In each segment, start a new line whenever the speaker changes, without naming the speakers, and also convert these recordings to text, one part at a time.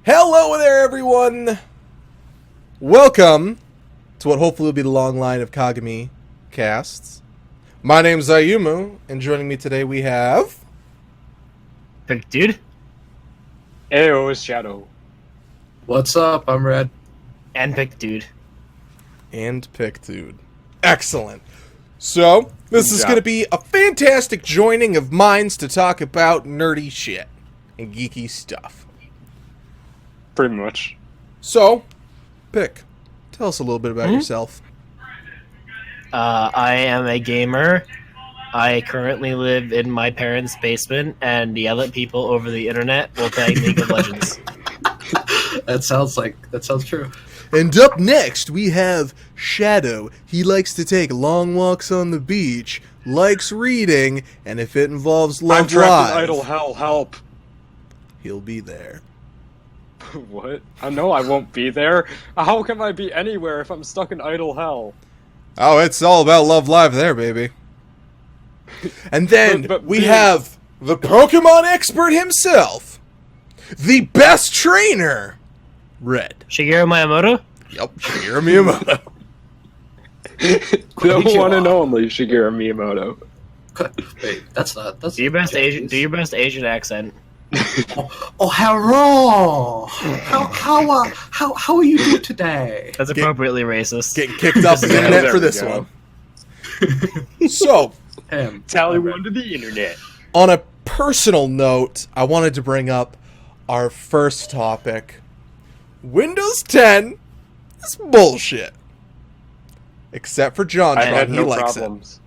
Hello there, everyone! Welcome to what hopefully will be the long line of Kagami Casts. My name's Ayumu, and joining me today we have...
Big dude.
Ayo is Shadow.
What's up? I'm Red.
And big dude.
And Pick Dude. Excellent. So, this is going to be a fantastic joining of minds to talk about nerdy shit and geeky stuff.
Pretty much.
So, Pick, tell us a little bit about yourself.
I am a gamer. I currently live in my parents' basement and yell at people over the internet while playing League of Legends.
That sounds true.
And up next, we have Shadow. He likes to take long walks on the beach, likes reading, and if it involves Love
I'm trapped in
Live,
idle hell, help.
he'll be there.
What? I know I won't be there. How can I be anywhere if I'm stuck in idle hell?
Oh, it's all about Love Live there, baby. And then
But
we have the Pokemon expert himself, the best trainer, Red.
Shigeru Miyamoto?
Yep, Shigeru Miyamoto.
The one and only Shigeru Miyamoto.
Wait, that's
Do your best Asian accent.
Oh, hello. How are you doing today?
That's appropriately racist.
Getting kicked off the internet
There
for
we
this
go.
one. So,
Tally one to the internet.
on a personal note, I wanted to bring up our first topic. Windows 10 is bullshit. Except for John.
I had
he
no
likes
problems.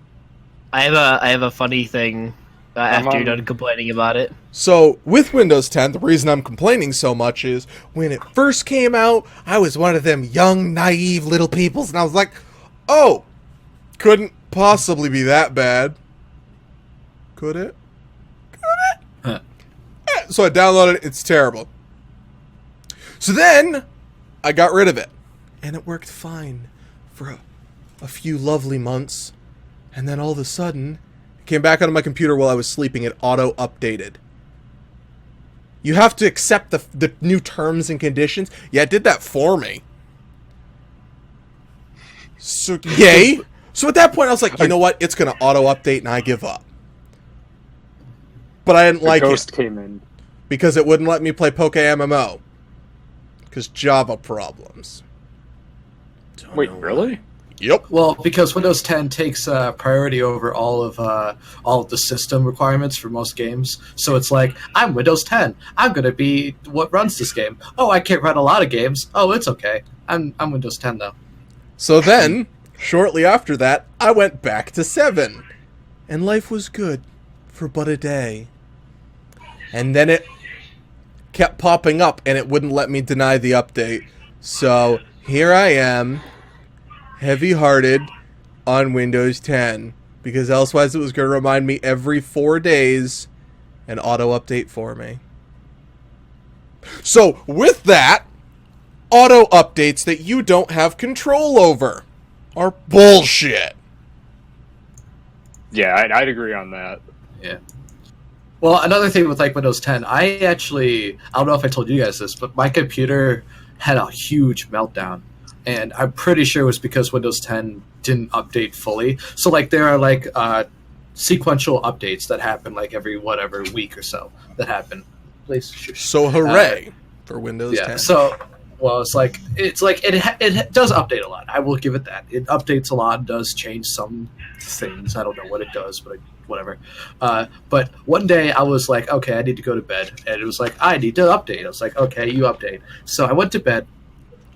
I have a funny thing after you're done complaining about it.
it. So, with Windows 10, the reason I'm complaining so much is when it first came out, I was one of them young, naive little peoples, and I was like, oh, couldn't possibly be that bad. Could it? So I downloaded it. It's terrible. So then I got rid of it. And it worked fine for a few lovely months. And then all of a sudden, it came back onto my computer while I was sleeping. It auto-updated. You have to accept the new terms and conditions. Yeah, it did that for me. So, yay. So at that point, I was like, you know what? It's going to auto-update and I give up. But I didn't like
Ghost
it.
came in.
Because it wouldn't let me play Poke MMO. Because Java problems.
Wait, really?
Yep.
Well, because Windows 10 takes priority over all of the system requirements for most games, so it's like, I'm Windows 10. I'm gonna be what runs this game. Oh, I can't run a lot of games. Oh, it's okay. I'm Windows 10 though.
So then, shortly after that, I went back to 7. And life was good for but a day. And then it kept popping up and it wouldn't let me deny the update. So here I am, heavy-hearted on Windows 10. Because elsewise it was going to remind me every 4 days and auto-update for me. So with that, auto-updates that you don't have control over are bullshit.
Yeah, I'd agree on that.
Yeah. Well, another thing with like Windows 10, I don't know if I told you guys this, but my computer had a huge meltdown. And I'm pretty sure it was because Windows 10 didn't update fully. So like there are like sequential updates that happen like every whatever week or so that happen. Please.
So hooray for Windows 10.
So well, it's like it does update a lot. I will give it that. It updates a lot, does change some things. I don't know what it does, but whatever. But one day I was like, okay, I need to go to bed, and it was like, I need to update. I was like, okay, you update. So I went to bed.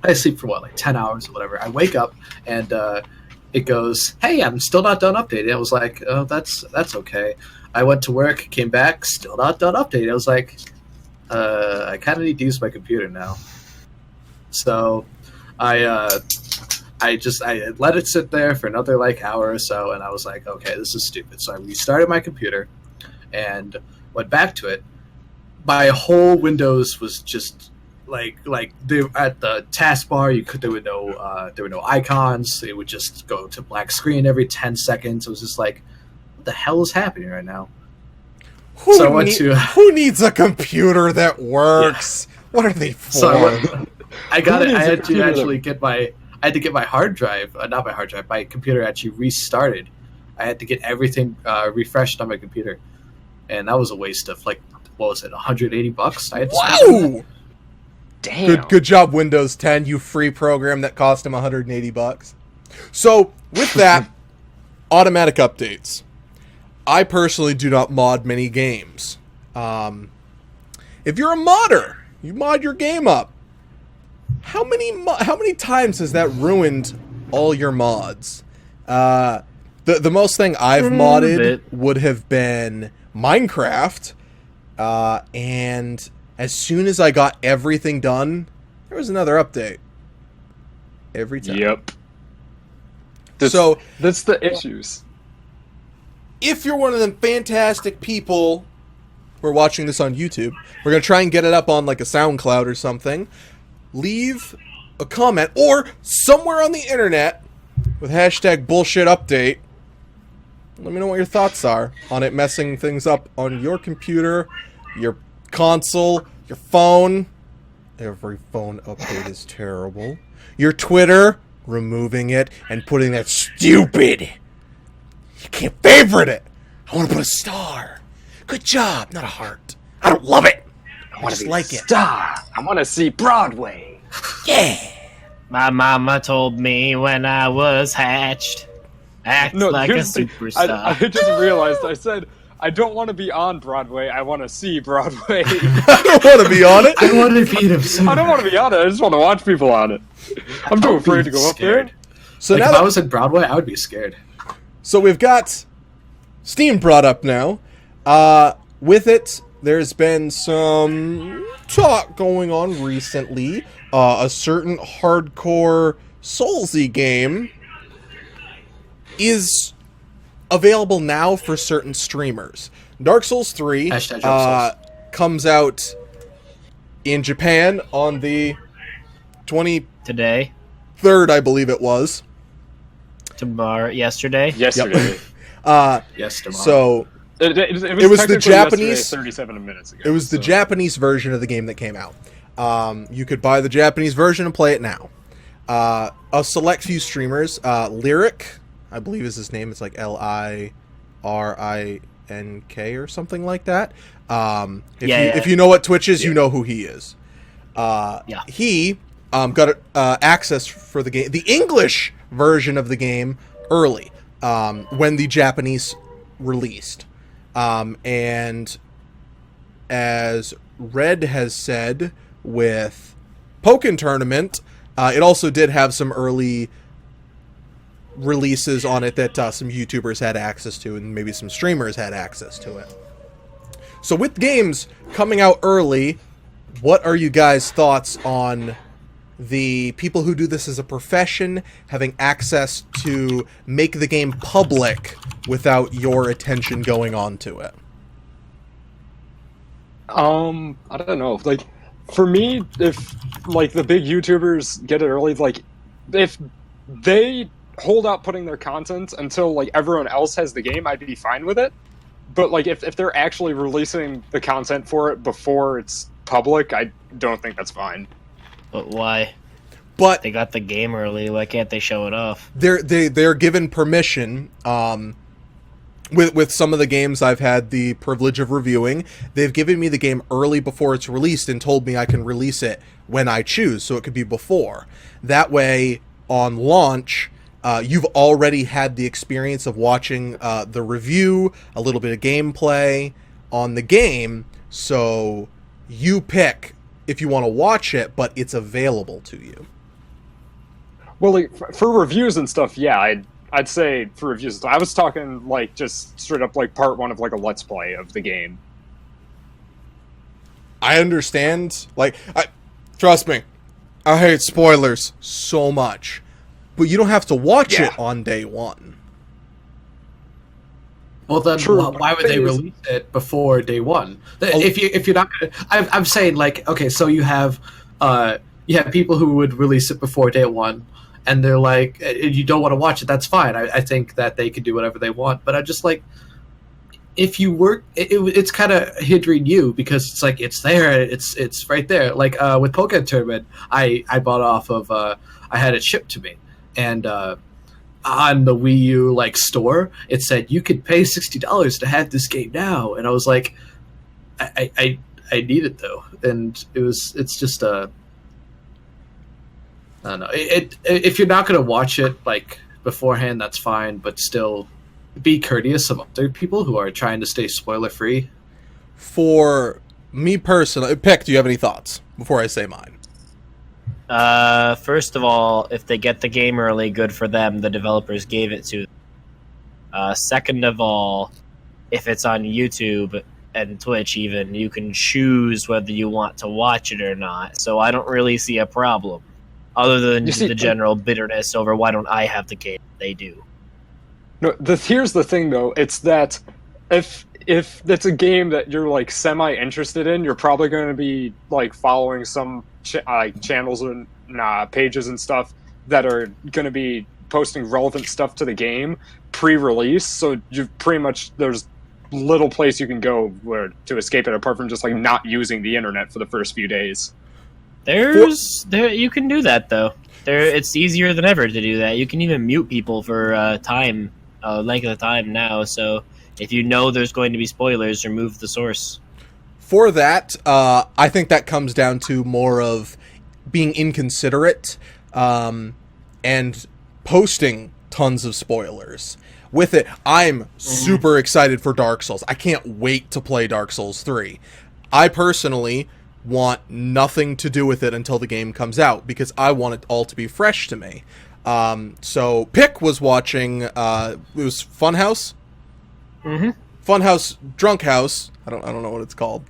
I sleep for like 10 hours or whatever. I wake up and it goes, hey, I'm still not done updating. I was like, oh, that's okay. I went to work, came back, still not done updating. I was like, I kind of need to use my computer now. So I let it sit there for another like hour or so, and I was like, okay, this is stupid. So I restarted my computer and went back to it. My whole Windows was just like they, at the taskbar, there were no icons. It would just go to black screen every 10 seconds. It was just like, what the hell is happening right now?
Who needs a computer that works? What are they for?
So I got it.
Who
I
needs a
had to
computer?
actually get my hard drive, not my hard drive. My computer actually restarted. I had to get everything refreshed on my computer, and that was a waste of like, what was it, $180? I had to spend on that.
Wow!
Damn.
Good job, Windows 10, you free program that cost him $180. So, with that, automatic updates. I personally do not mod many games. If you're a modder, you mod your game up. How many times has that ruined all your mods? The most thing I've modded
bit.
would have been Minecraft, and as soon as I got everything done, there was another update. Every time.
Yep.
So,
That's the issues.
if you're one of them fantastic people who are watching this on YouTube, we're going to try and get it up on like a SoundCloud or something. Leave a comment or somewhere on the internet with hashtag bullshit update. Let me know what your thoughts are on it messing things up on your computer, your console, your phone. Every phone update is terrible. Your Twitter, removing it and putting that stupid. You can't favorite it. I want to put a star. Good job, not a heart. I don't love it. I just like it.
Star. I want to see Broadway.
Yeah.
My mama told me when I was hatched, act like a
here's the thing.
superstar.
I just realized I said I don't want to be on Broadway. I want to see Broadway.
I don't want to be on it.
I want to beat him so
I don't want to be on it. I just want to watch people on it. I'm too afraid to go up there.
So
Like,
now
if
that,
I was in Broadway, I would be scared.
so we've got Steam brought up now. With it, there's been some talk going on recently. A certain hardcore Soulsy game is available now for certain streamers. Dark Souls 3
Hashtag Dark Souls.
comes out in Japan on the 23rd,
Today,
I believe it was.
tomorrow, yesterday.
Yesterday.
Yes, tomorrow.
So
It
was the
technically yesterday,
Japanese-
37 minutes ago.
it was the
so-
Japanese version of the game that came out. You could buy the Japanese version and play it now. A select few streamers, Lyric, I believe is his name. It's like Lirink or something like that. If you know what Twitch is, you know who he is. He got access for the game, the English version of the game, early when the Japanese released. And as Red has said with Pokken Tournament, it also did have some early releases on it that some YouTubers had access to and maybe some streamers had access to it. So with games coming out early, what are you guys' thoughts on the people who do this as a profession having access to make the game public without your attention going on to it?
I don't know. Like, for me, if like the big YouTubers get it early, like if they hold out putting their content until like everyone else has the game, I'd be fine with it. But like if they're actually releasing the content for it before it's public, I don't think that's fine.
But why?
But
They got the game early. Why can't they show it off?
they're given permission. With some of the games I've had the privilege of reviewing, they've given me the game early before it's released and told me I can release it when I choose, so it could be before. That way, on launch, you've already had the experience of watching the review, a little bit of gameplay on the game, so you pick if you want to watch it, but it's available to you.
Well, like for reviews and stuff, yeah, I'd say for reviews. I was talking like just straight up like part one of like a let's play of the game.
I understand. Like, trust me, I hate spoilers so much. But you don't have to watch it on day one.
Well, then
True.
why would they release it before day one? If you're not, I'm saying like, okay, so you have people who would release it before day one, and they're like, you don't want to watch it. That's fine. I think that they can do whatever they want, but I just like, if you work, it's kind of hindering you because it's like it's there, it's right there. Like with Pokemon Tournament, I bought off of I had it shipped to me, and on the Wii U like store, it said you could pay $60 to have this game now, and I was like, I need it though, and it's just I don't know. If you're not gonna watch it like beforehand, that's fine, but still be courteous of other people who are trying to stay spoiler free.
For me personally, Pick, do you have any thoughts before I say mine?
First of all, if they get the game early, good for them. The developers gave it to them. Second of all, if it's on YouTube and Twitch even, you can choose whether you want to watch it or not. So I don't really see a problem, other than the general bitterness over why don't I have the game. They do.
No, here's the thing though. It's that if it's a game that you're like semi interested in, you're probably going to be like following some channels and pages and stuff that are going to be posting relevant stuff to the game pre-release. So you pretty much there's little place you can go where to escape it apart from just like not using the internet for the first few days.
You can do that though. It's easier than ever to do that. You can even mute people for length of time now. So if you know there's going to be spoilers, remove the source.
For that, I think that comes down to more of being inconsiderate and posting tons of spoilers. With it, I'm super excited for Dark Souls. I can't wait to play Dark Souls 3. I personally want nothing to do with it until the game comes out because I want it all to be fresh to me. So Pick was watching, it was Funhouse?
Mm-hmm.
Funhouse Drunk House. I don't know what it's called.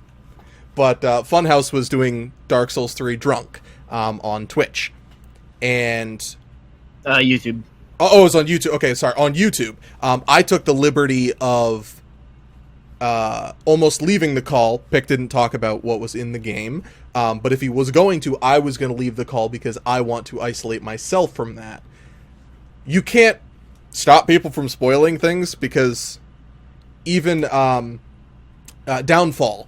But Funhouse was doing Dark Souls 3 drunk on Twitch. And
YouTube.
Oh, it was on YouTube. Okay, sorry, on YouTube. I took the liberty of almost leaving the call. Pick didn't talk about what was in the game. But if he was going to, I was going to leave the call because I want to isolate myself from that. You can't stop people from spoiling things because even Downfall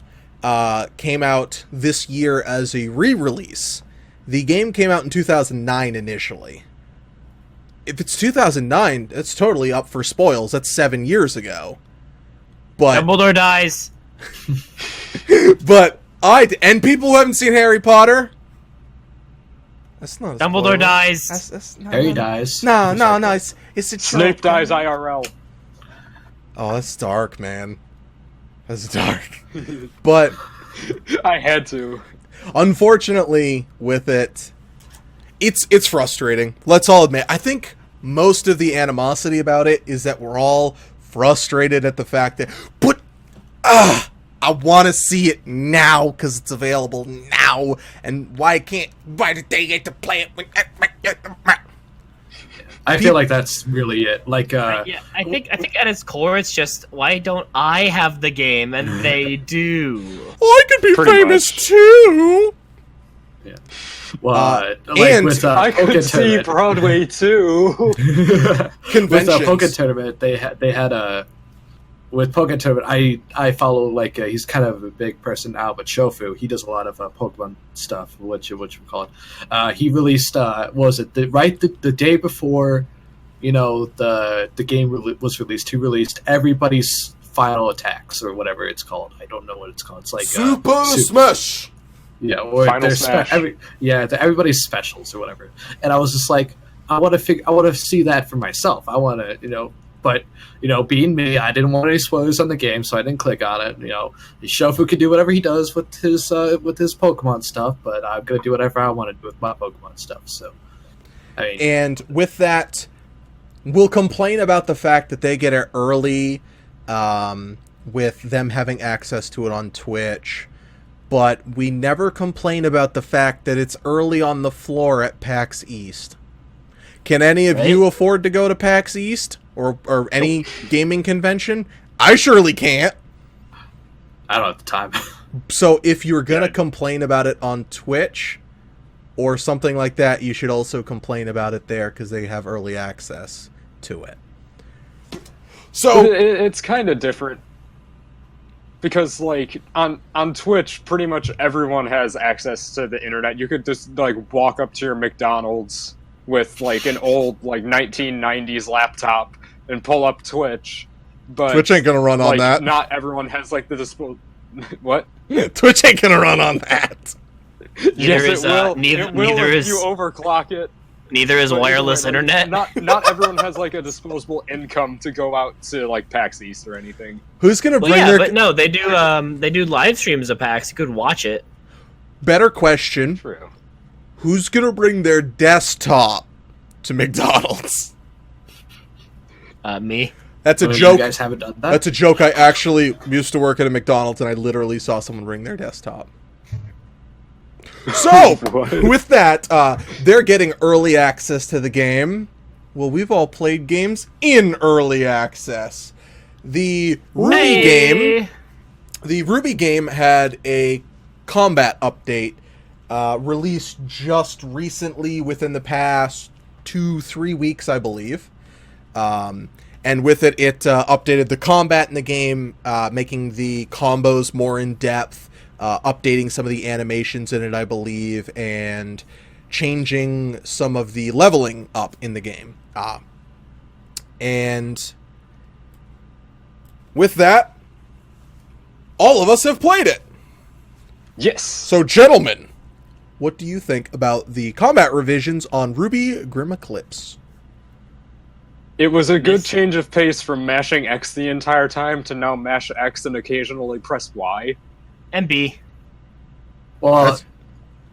came out this year as a re-release. The game came out in 2009 initially. If it's 2009, that's totally up for spoils. That's 7 years ago. But
Dumbledore dies.
But and people who haven't seen Harry Potter. That's not a
Dumbledore
spoiler.
dies.
That's
Harry dies.
No. It's a
Snape
joke.
dies IRL.
Oh, that's dark, man. That's dark. But
I had to.
unfortunately, with it, it's frustrating. Let's all admit. I think most of the animosity about it is that we're all frustrated at the fact that, but I want to see it now because it's available now, and why did they get to play it when?
I feel like that's really it. Like,
Yeah, I think at its core, it's just why don't I have the game and they do?
I could be
Pretty
famous
much.
too.
yeah. Well,
and
I could
Poké
see
Tournament-
Broadway too.
with
Conventions.
Poké Tournament, they had a with Poké Tournament. I follow like he's kind of a big person now, but Shofu, he does a lot of Pokemon stuff, what you call it. He released was it the day before, the game was released. He released everybody's final attacks or whatever it's called. I don't know what it's called. It's like
Super Smash.
Yeah, or
Final
their
Smash.
everybody's specials or whatever. And I was just like, I want to see that for myself. I want to, but being me, I didn't want any spoilers on the game, so I didn't click on it. Shofu can do whatever he does with his Pokemon stuff, but I'm gonna do whatever I want to do with my Pokemon stuff. So, I mean,
And with that, we'll complain about the fact that they get it early, with them having access to it on Twitch. But we never complain about the fact that it's early on the floor at PAX East. Can any of you afford to go to PAX East or any gaming convention? I surely can't.
I don't have the time.
So if you're going to complain about it on Twitch or something like that, you should also complain about it there because they have early access to it.
But
So
it's kind of different because like on Twitch, pretty much everyone has access to the internet. You could just like walk up to your McDonald's with like an old like 1990s laptop and pull up Twitch. But
Twitch ain't gonna run on
like,
that.
not everyone has like the disposal. What?
Twitch ain't gonna run on that.
Yes,
is,
it will.
neither-
It will
neither
if
is-
you overclock it.
Neither is
But either
wireless
way, like,
internet.
Not everyone has like a disposable income to go out to like PAX East or anything.
Who's gonna
Well,
bring
yeah,
their
but no, they do live streams of PAX. You could watch it.
better question?
True.
Who's gonna bring their desktop to McDonald's?
Me.
That's a
So
joke.
You guys haven't done that.
That's a joke. I actually used to work at a McDonald's, and I literally saw someone bring their desktop. So,
What?
with that, they're getting early access to the game. Well, we've all played games in early access. The Ruby game had a combat update released just recently, within the past 2-3 weeks, I believe. And with it, it updated the combat in the game, making the combos more in-depth, updating some of the animations in it, I believe, and changing some of the leveling up in the game. And with that, all of us have played it.
Yes.
So, gentlemen, what do you think about the combat revisions on Ruby Grim Eclipse?
It was a good change of pace from mashing X the entire time to now mash X and occasionally press Y.
And B.
Well,
That's-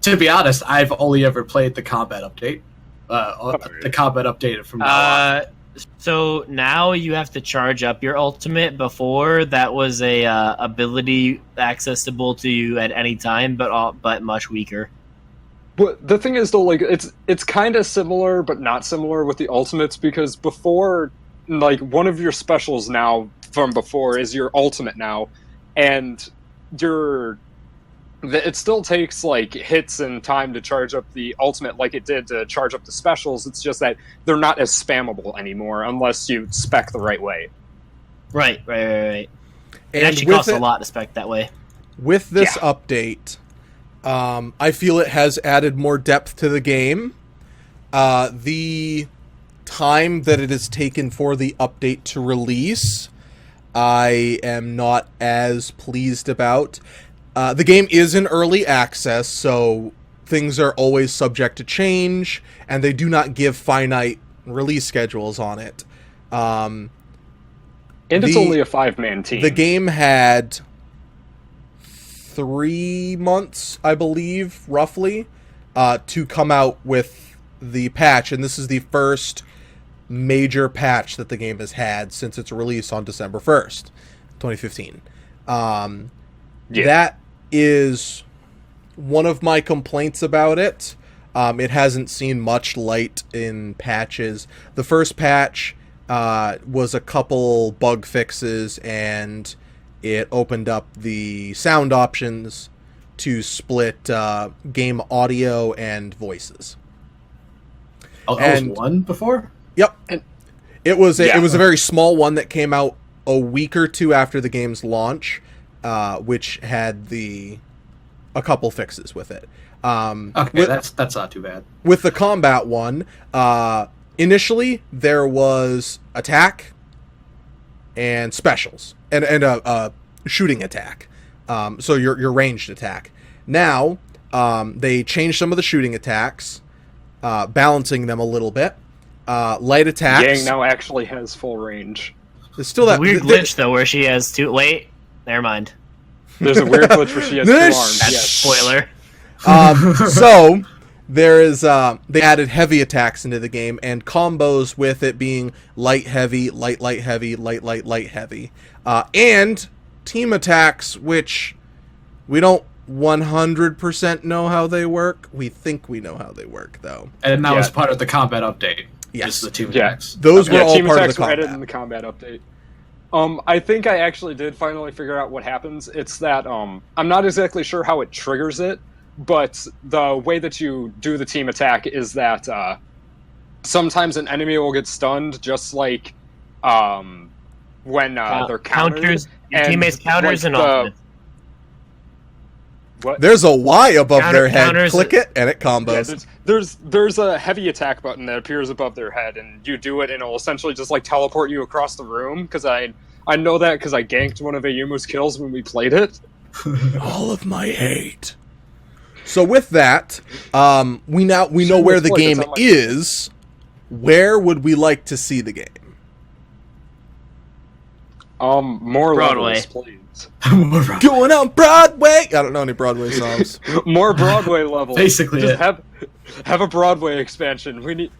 to be honest, I've only ever played the combat update. The combat update from now on.
So now you have to charge up your ultimate. Before, that was a ability accessible to you at any time, but much weaker.
But the thing is, though, like it's kind of similar, but not similar with the ultimates, because before, like, one of your specials now from before is your ultimate now, and it still takes like hits and time to charge up the ultimate like it did to charge up the specials. It's just that they're not as spammable anymore unless you spec the right way.
Right. It
And
actually
with
costs
it-
a lot to spec that way.
With this update, I feel it has added more depth to the game. The time that it has taken for the update to release, I am not as pleased about. The game is in early access, so things are always subject to change, and they do not give finite release schedules on it.
And it's only a 5-man team.
The game had 3 months, I believe, roughly, to come out with the patch, and this is the first major patch that the game has had since its release on December 1st, 2015. That is one of my complaints about it. It hasn't seen much light in patches. The first patch was a couple bug fixes, and it opened up the sound options to split game audio and voices.
Oh, that was one before?
Yep.
And-
It was a
Yeah.
very small one that came out a week or two after the game's launch, which had a couple fixes with it.
Okay, that's not too bad.
With the combat one, initially there was attack and specials and a shooting attack. So your ranged attack. Now they changed some of the shooting attacks, balancing them a little bit. Light attacks.
Yang now actually has full range.
There's still that
Weird glitch though, where she has two. Wait, never mind.
There's a weird glitch where she has 2 arms.
That's
Yes.
spoiler.
So there is they added heavy attacks into the game, and combos with it being light heavy, light heavy, light heavy, and team attacks, which we don't 100% know how they work. We think we know how they work, though.
And that
Yeah.
was part of the combat update.
Yes.
Just the team
Yeah.
attacks.
Those were all
team
part of
attacks
the
were added
combat.
in the combat update. I think I actually did finally figure out what happens. It's that I'm not exactly sure how it triggers it, but the way that you do the team attack is that sometimes an enemy will get stunned, just like when they're countered.
Counters, your teammates counters and
ultimates.
ultimates.
What?
There's a Y above their head.
Counters-
Click it, and it
Yeah,
combos.
there's a heavy attack button that appears above their head, and you do it, and it'll essentially just like teleport you across the room. Because I know that because I ganked one of Ayumu's kills when we played it.
All of my hate. So with that, we know where the
Look,
game
it's on my-
is. Where would we like to see the game?
More
Broadway.
levels, please.
Going on Broadway. I don't know any Broadway songs.
More Broadway levels.
Basically
just
it.
have a Broadway expansion. We need.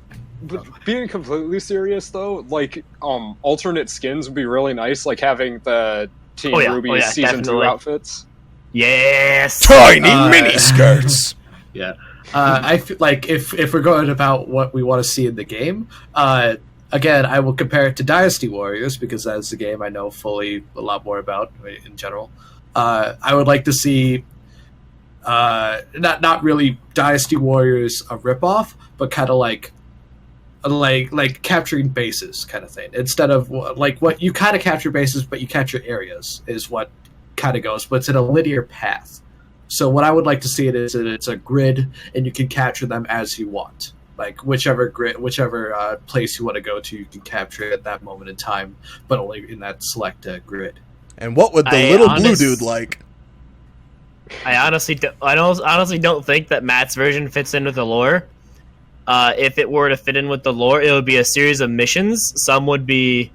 But being completely serious though, like alternate skins would be really nice. Like having the Team Ruby season 2 outfits.
Yes.
Tiny mini skirts.
Yeah. I feel like if we're going about what we want to see in the game, again, I will compare it to Dynasty Warriors because that's the game I know fully a lot more about in general. I would like to see not really Dynasty Warriors a ripoff, but kind of like capturing bases kind of thing. Instead of like what you kind of capture bases, but you capture areas is what kind of goes, but it's in a linear path. So what I would like to see it is that it's a grid, and you can capture them as you want. Like whichever place you want to go to, you can capture it at that moment in time, but only in that select grid.
And what would the little blue dude like?
I honestly don't think that Matt's version fits in with the lore. If it were to fit in with the lore, it would be a series of missions. Some would be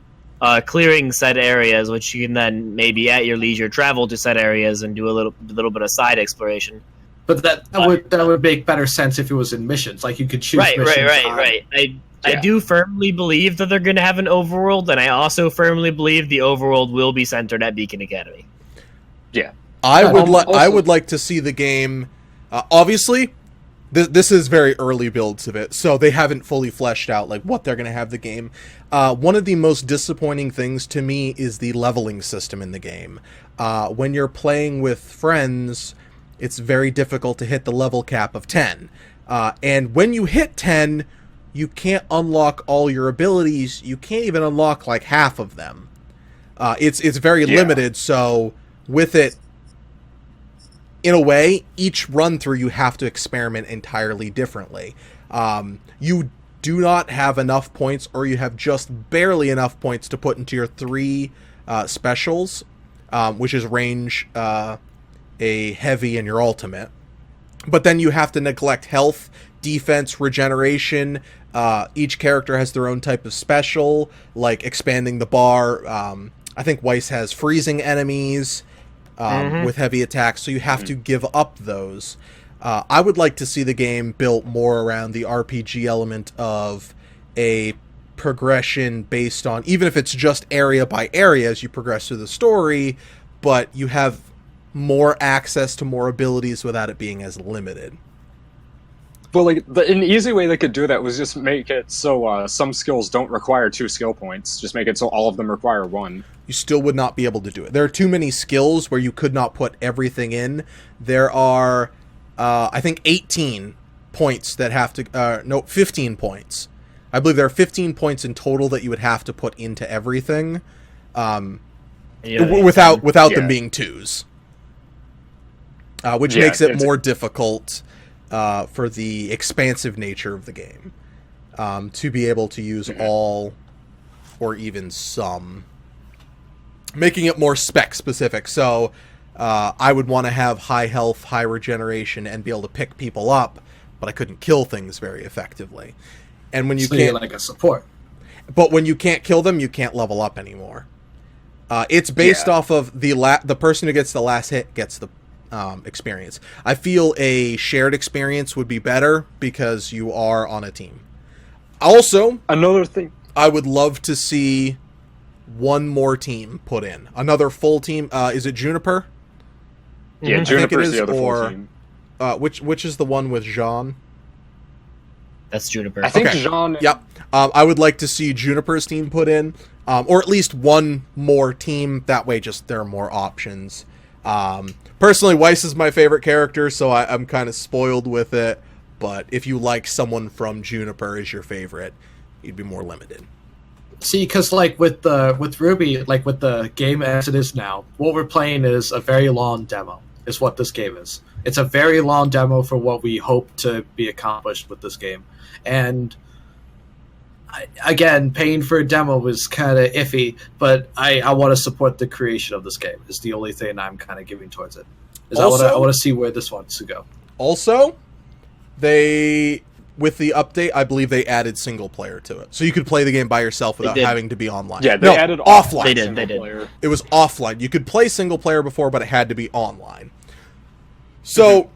clearing said areas, which you can then maybe at your leisure travel to said areas and do a little bit of side exploration.
But that would make better sense if it was in missions. Like you could choose missions.
Right. I do firmly believe that they're going to have an overworld, and I also firmly believe the overworld will be centered at Beacon Academy.
Yeah,
I would like to see the game. Obviously, this is very early builds of it, so they haven't fully fleshed out like what they're going to have the game. One of the most disappointing things to me is the leveling system in the game. When you're playing with friends, it's very difficult to hit the level cap of 10. And when you hit 10, you can't unlock all your abilities. You can't even unlock like half of them. It's very limited, so with it, in a way, each run through you have to experiment entirely differently. You do not have enough points, or you have just barely enough points to put into your 3 specials, which is range, a heavy, and your ultimate. But then you have to neglect health, defense, regeneration. Each character has their own type of special, like expanding the bar. I think Weiss has freezing enemies with heavy attacks, so you have to give up those. I would like to see the game built more around the RPG element of a progression based on, even if it's just area by area as you progress through the story, but you have more access to more abilities without it being as limited.
But like an easy way they could do that was just make it so some skills don't require 2 skill points. Just make it so all of them require 1.
You still would not be able to do it. There are too many skills where you could not put everything in. There are, I think, 18 points that have to... 15 points. I believe there are 15 points in total that you would have to put into everything, without them being 2s. Which makes it more difficult for the expansive nature of the game, to be able to use all or even some, making it more spec specific. So I would want to have high health, high regeneration, and be able to pick people up, but I couldn't kill things very effectively. And when you can't,
like a support,
but when you can't kill them, you can't level up anymore. It's based off of the person who gets the last hit gets the experience. I feel a shared experience would be better because you are on a team. Also,
another thing,
I would love to see one more team put in. Another full team. Is it Juniper?
Yeah, Juniper's the other full team.
Which is the one with Jean?
That's Juniper.
I think Jean...
Yep. I would like to see Juniper's team put in. Or at least one more team. That way just there are more options. Personally, Weiss is my favorite character, so I'm kind of spoiled with it. But if you like someone from Juniper as your favorite, you'd be more limited.
See, because like with Ruby, like with the game as it is now, what we're playing is a very long demo. Is what this game is. It's a very long demo for what we hope to be accomplished with this game, and again, paying for a demo was kind of iffy. But I want to support the creation of this game. Is the only thing I'm kind of giving towards it. Is I want to see where this wants to go.
Also, with the update, I believe they added single player to it, so you could play the game by yourself without having to be online.
Yeah, they added
offline.
They did.
It was offline. You could play single player before, but it had to be online. So,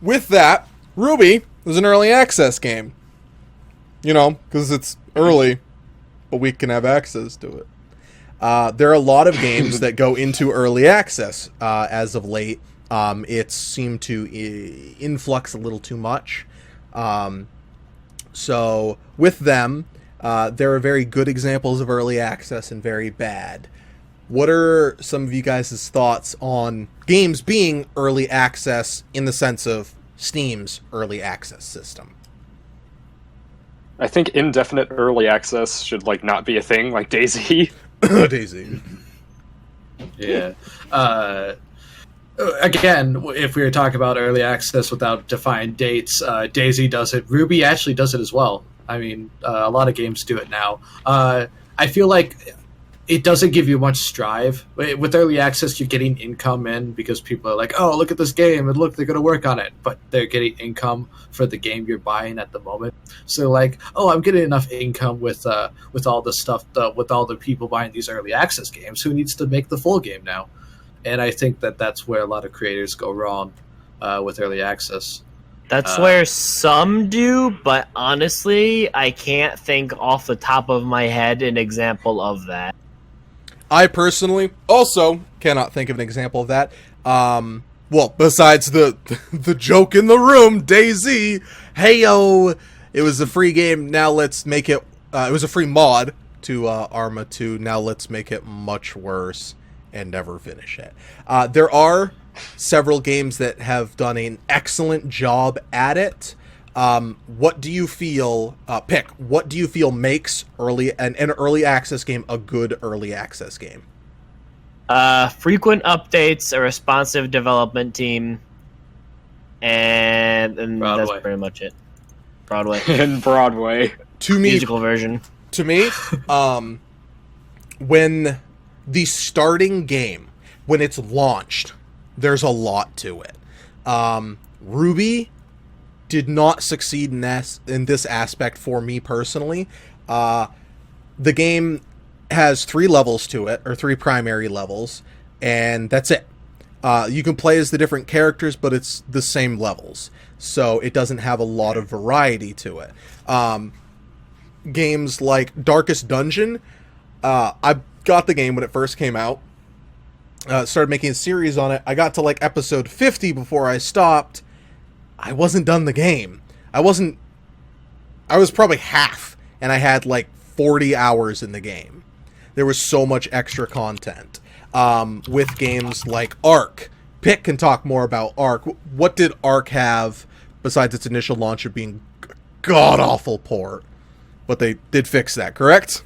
with that, Ruby was an early access game. You know, because it's early, but we can have access to it. There are a lot of games that go into early access as of late. It seemed to influx a little too much. So with them, there are very good examples of early access and very bad. What are some of you guys' thoughts on games being early access in the sense of Steam's early access system?
I think indefinite early access should not be a thing, like DayZ.
DayZ.
Yeah. Again, if we were talking about early access without defined dates, DayZ does it. Ruby actually does it as well. I mean, a lot of games do it now. I feel like it doesn't give you much strive. With early access, you're getting income in because people are like, oh, look at this game, and look, they're going to work on it. But they're getting income for the game you're buying at the moment. So oh, I'm getting enough income with all the stuff, with all the people buying these early access games. Who needs to make the full game now? And I think that's where a lot of creators go wrong with early access.
That's where some do, but honestly, I can't think off the top of my head an example of that.
I personally also cannot think of an example of that. Well, besides the joke in the room, DayZ, heyo, it was a free game, now let's make it, it was a free mod to Arma 2, now let's make it much worse and never finish it. There are several games that have done an excellent job at it. What do you feel, what do you feel makes an early access game a good early access game?
Frequent updates, a responsive development team, and that's pretty much it. Broadway.
And Broadway.
To me,
musical version.
To me, when the starting game, when it's launched, there's a lot to it. Ruby did not succeed in this aspect for me personally. The game has 3 levels to it, or 3 primary levels, and that's it. You can play as the different characters, but it's the same levels, so it doesn't have a lot of variety to it. Games like Darkest Dungeon, I got the game when it first came out, started making a series on it. I got to episode 50 before I stopped. I wasn't done the game. I was probably half, and I had 40 hours in the game. There was so much extra content. With games like Ark. Pitt can talk more about Ark. What did Ark have besides its initial launch of being god-awful port? But they did fix that, correct?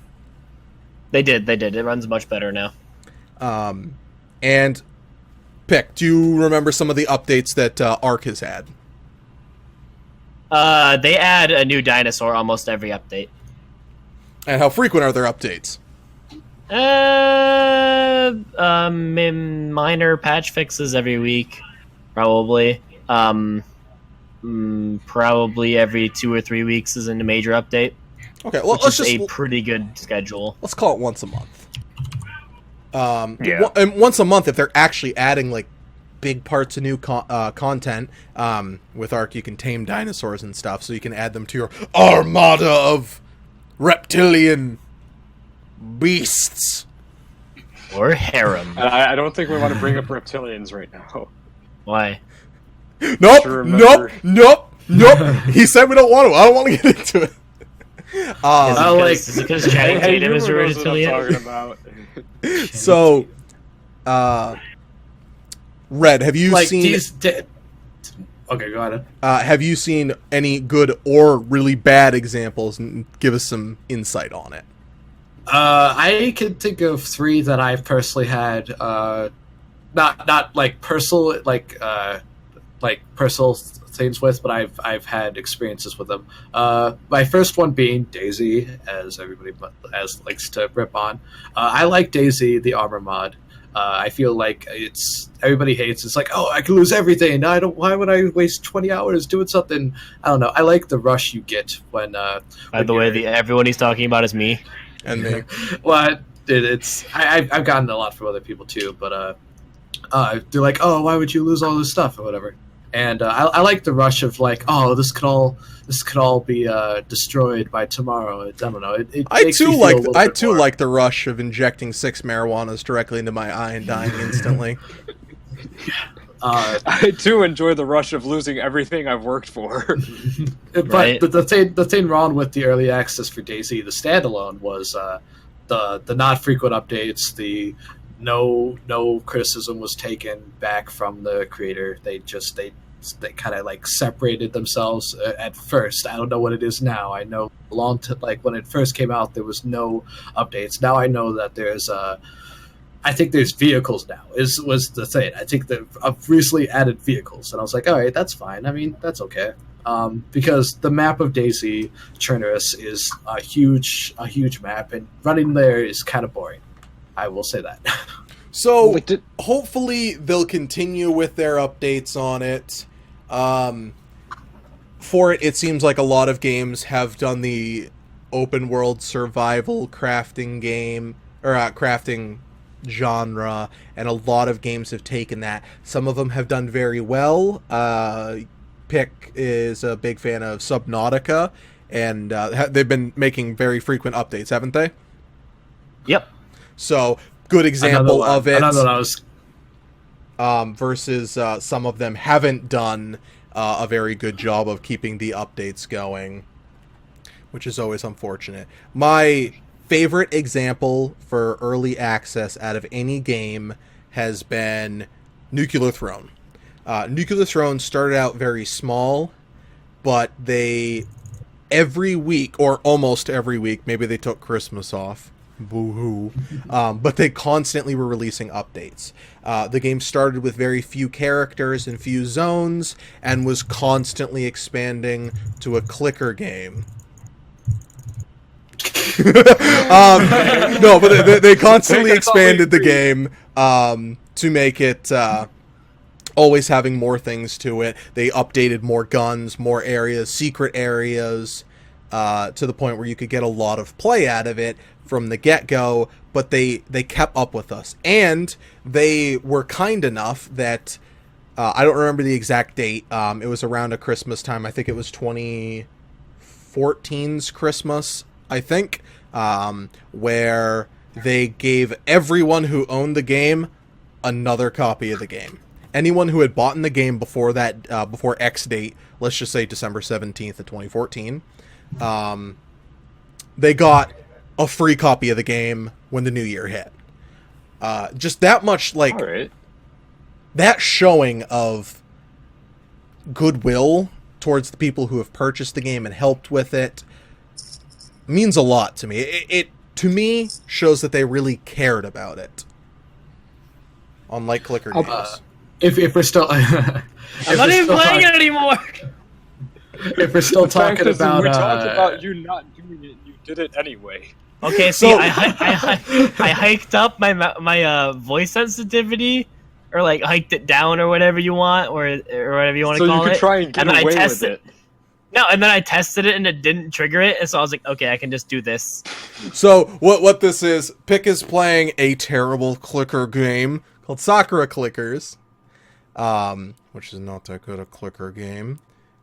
They did. It runs much better now.
And Pick, do you remember some of the updates that Ark has had?
They add a new dinosaur almost every update.
And how frequent are their updates?
Minor patch fixes every week, probably. Probably every 2 or 3 weeks is a major update.
Okay, well,
let's just a pretty good schedule.
Let's call it once a month.
Yeah.
And once a month, if they're actually adding big parts of new content, with Ark, you can tame dinosaurs and stuff, so you can add them to your armada of reptilian beasts.
Or harem.
I don't think we want to bring up reptilians right now.
Why?
Nope. He said we don't want to. I don't want to get into it.
Is it because Channing Tatum is a reptilian?
So, Red, have you seen...
Okay, go ahead.
Have you seen any good or really bad examples, and give us some insight on it?
I can think of 3 that I've personally had. Not like personal personal things with, but I've had experiences with them. My first one being Daisy, as everybody likes to rip on. I like Daisy, the armor mod. I feel like everybody hates. It's like, oh, I can lose everything. Why would I waste 20 hours doing something? I don't know. I like the rush you get when.
By the way, everyone he's talking about is me.
And me.
Well, I've gotten a lot from other people too, but they're like, oh, why would you lose all this stuff or whatever? And I like the rush of like, oh, this could all be destroyed by tomorrow. I don't know.
I too like the rush of injecting 6 marijuanas directly into my eye and dying instantly.
I too enjoy the rush of losing everything I've worked for.
But the thing wrong with the early access for Daisy, the standalone, was the not frequent updates. The no criticism was taken back from the creator. They kind of like separated themselves at first. I don't know what it is now. I know when it first came out, there was no updates. Now I know that there's I think there's vehicles now. Was the thing. I think that I've recently added vehicles, and I was like, all right, that's fine. I mean, that's okay. Because the map of Daisy Chernarus is a huge map, and running there is kind of boring. I will say that.
So hopefully they'll continue with their updates on it. For it seems like a lot of games have done the open world survival crafting game or crafting genre, and a lot of games have taken that. Some of them have done very well. Pick is a big fan of Subnautica, and they've been making very frequent updates, haven't they?
Yep.
So, good example of it.
Another one I was...
versus some of them haven't done a very good job of keeping the updates going, which is always unfortunate. My favorite example for early access out of any game has been Nuclear Throne. Nuclear Throne started out very small, but every week, or almost every week, maybe they took Christmas off, boo-hoo, but they constantly were releasing updates. The game started with very few characters and few zones, and was constantly expanding to a clicker game. No, but they constantly expanded the game to make it always having more things to it. They updated more guns, more areas, secret areas, to the point where you could get a lot of play out of it from the get-go, but they kept up with us. And they were kind enough that, I don't remember the exact date, it was around a Christmas time, I think it was 2014's Christmas, I think, where they gave everyone who owned the game another copy of the game. Anyone who had bought in the game before that, before X date, let's just say December 17th of 2014, they got a free copy of the game when the new year hit. Just that much, like,
right.
That showing of goodwill towards the people who have purchased the game and helped with it means a lot to me. It to me shows that they really cared about it. Unlike clicker games.
If we're still,
I'm not even playing it anymore.
If we're still talking about,
we talked about you not doing it, you did it anyway.
Okay, see, I hiked up my voice sensitivity, or like hiked it down, or whatever you want, or whatever you want to call it.
So you could try and get away with it.
No, and then I tested it and it didn't trigger it, and so I was like, okay, I can just do this.
So what this is, Pick is playing a terrible clicker game called Sakura Clickers, which is not that good a clicker game,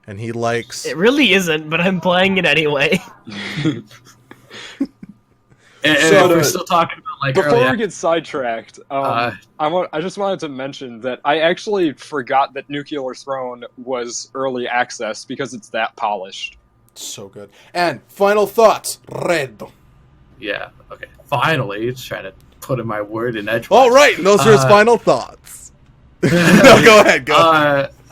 and he likes...
It really isn't, but I'm playing it anyway.
And so we're still talking about, like,
before we get sidetracked, I just wanted to mention that I actually forgot that Nuclear Throne was early access because it's that polished.
So good. And final thoughts, Red.
Yeah. Okay. Finally, it's trying to put in my word in edgewise.
All right, those are his final thoughts. No, go ahead.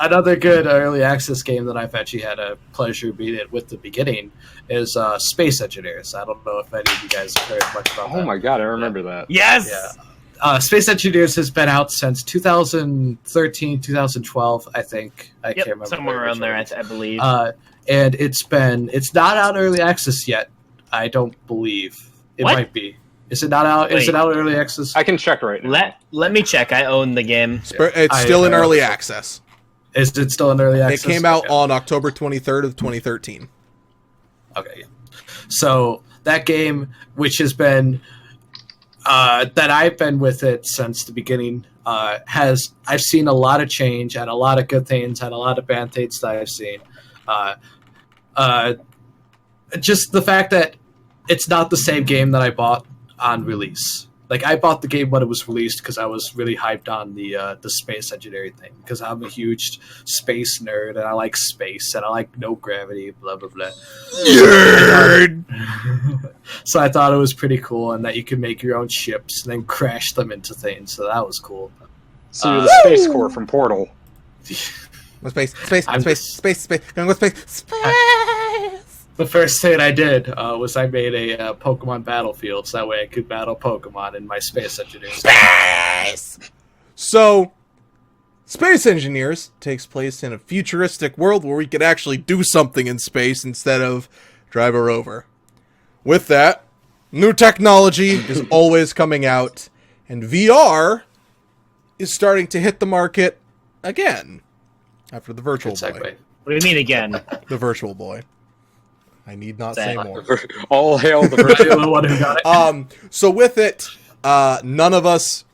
Another good early access game that I've actually had a pleasure being it with the beginning is Space Engineers. I don't know if any of you guys have heard much about that.
Oh my god, I remember that.
Yes.
Yeah. Space Engineers has been out since 2013, 2012, I think. I can't remember.
Somewhere around there, I believe.
And it's not out early access yet. I don't believe it
What?
might be. Is it not out? Is it out early access?
I can check right now.
Let me check. I own the game.
It's still in early access.
Is it still in early access?
It came out on October 23rd of 2013.
Okay, yeah. So that game, which has been that I've been with it since the beginning, I've seen a lot of change and a lot of good things and a lot of bad things that I've seen. Just the fact that it's not the same game that I bought on release. Like, I bought the game when it was released because I was really hyped on the space engineering thing, because I'm a huge space nerd and I like space and I like no gravity, blah blah blah.
Nerd.
So I thought it was pretty cool, and that you could make your own ships and then crash them into things. So that was cool.
So you're the Space Corps from Portal.
Space. Going with space.
The first thing I did was I made a Pokemon battlefield, so that way I could battle Pokemon in my Space Engineers.
Space! So, Space Engineers takes place in a futuristic world where we could actually do something in space instead of drive a rover. With that, new technology is always coming out, and VR is starting to hit the market again after the Virtual
Good segue.
What
Boy.
do you mean again?
The Virtual Boy. I need not say more.
All hail the
The one who got it.
So with it, none of us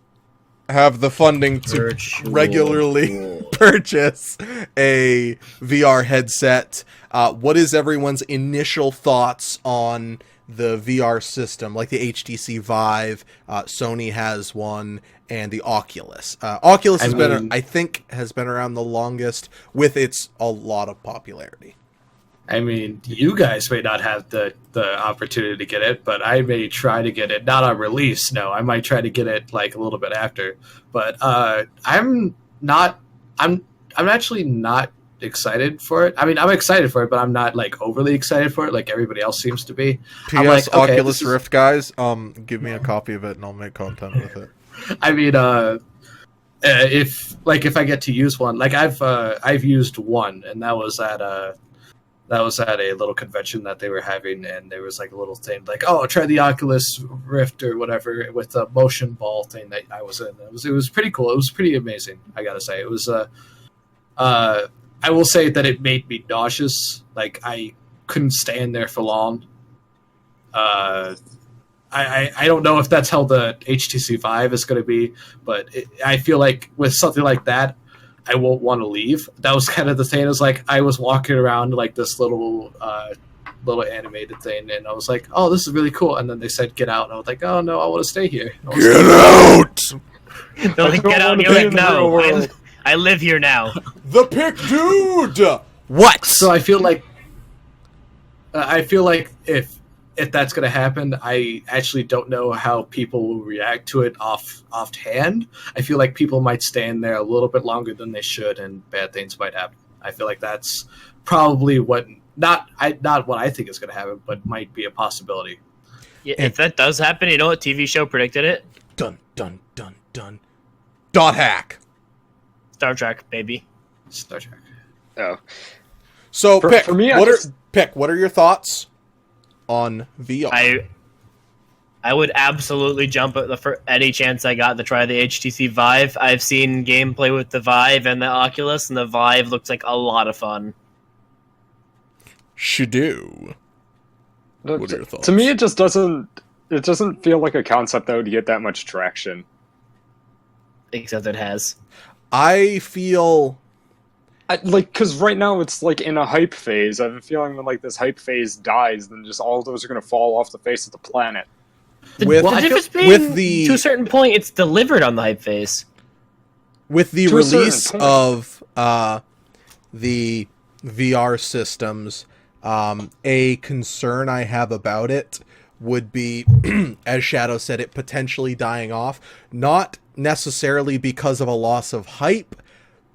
have the funding to
Virtual
regularly
Boy.
purchase a VR headset. What is everyone's initial thoughts on the VR system, like the HTC Vive? Sony has one, and the Oculus. Oculus has been around the longest with a lot of popularity.
I mean, you guys may not have the opportunity to get it, but I may try to get it. Not on release, no. I might try to get it like a little bit after. But I'm actually not excited for it. I mean, I'm excited for it, but I'm not like overly excited for it like everybody else seems to be.
PS
I'm like, okay,
Oculus Rift guys, give me a copy of it and I'll make content with it.
I mean, if I get to use one, like I've used one, and that was at a little convention that they were having, and there was like a little thing like, oh, try the Oculus Rift or whatever with the motion ball thing that I was in. It was pretty cool. It was pretty amazing, I gotta say. It was I will say that it made me nauseous. Like, I couldn't stand there for long. I don't know if that's how the HTC Vive is going to be, but I feel like with something like that, I won't want to leave. That was kind of the thing. It was like I was walking around like this little animated thing, and I was like, "Oh, this is really cool." And then they said, "Get out," and I was like, "Oh no, I want to stay here."
Get out!
They're like, get out, and you're like, no, I live here now.
The pick dude! What?
So I feel like if that's going to happen, I actually don't know how people will react to it offhand. I feel like people might stand there a little bit longer than they should, and bad things might happen. I feel like that's probably not what I think is going to happen, but might be a possibility.
Yeah, if that does happen, you know what TV show predicted it?
Dun, dun, dun, dun. Dot hack.
Star Trek, baby.
Star Trek.
Oh.
So, Pick,
for me,
what are your thoughts on VR?
I would absolutely jump at any chance I got to try the HTC Vive. I've seen gameplay with the Vive and the Oculus, and the Vive looks like a lot of fun.
Shadoo. What are your thoughts?
To me, it just doesn't feel like a concept that would get that much traction.
Except it has.
I feel...
because right now it's like in a hype phase. I have a feeling when like this hype phase dies, then just all of those are going to fall off the face of the planet.
The difference being, to a certain point, it's delivered on the hype phase.
With the release of the VR systems, a concern I have about it would be, as Shadow said, it potentially dying off. Not necessarily because of a loss of hype,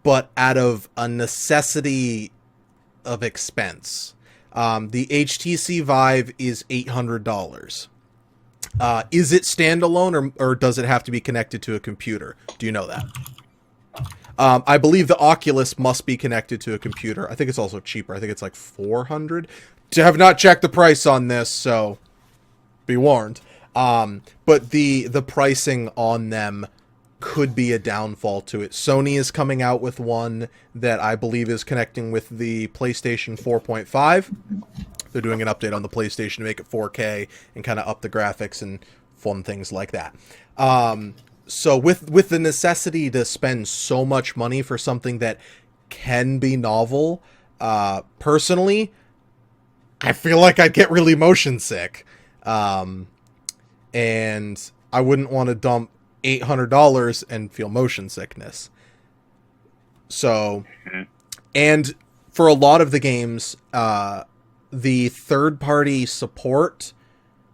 but out of a necessity of expense. The HTC Vive is $800. Is it standalone, or does it have to be connected to a computer? Do you know that? I believe the Oculus must be connected to a computer. I think it's also cheaper. I think it's like $400. I have not checked the price on this, so be warned. But the pricing on them could be a downfall to it. Sony is coming out with one that I believe is connecting with the PlayStation 4.5. They're doing an update on the PlayStation to make it 4K and kind of up the graphics and fun things like that. So with the necessity to spend so much money for something that can be novel, personally, I feel like I'd get really motion sick. And I wouldn't want to dump $800 and feel motion sickness. So, and for a lot of the games, the third-party support,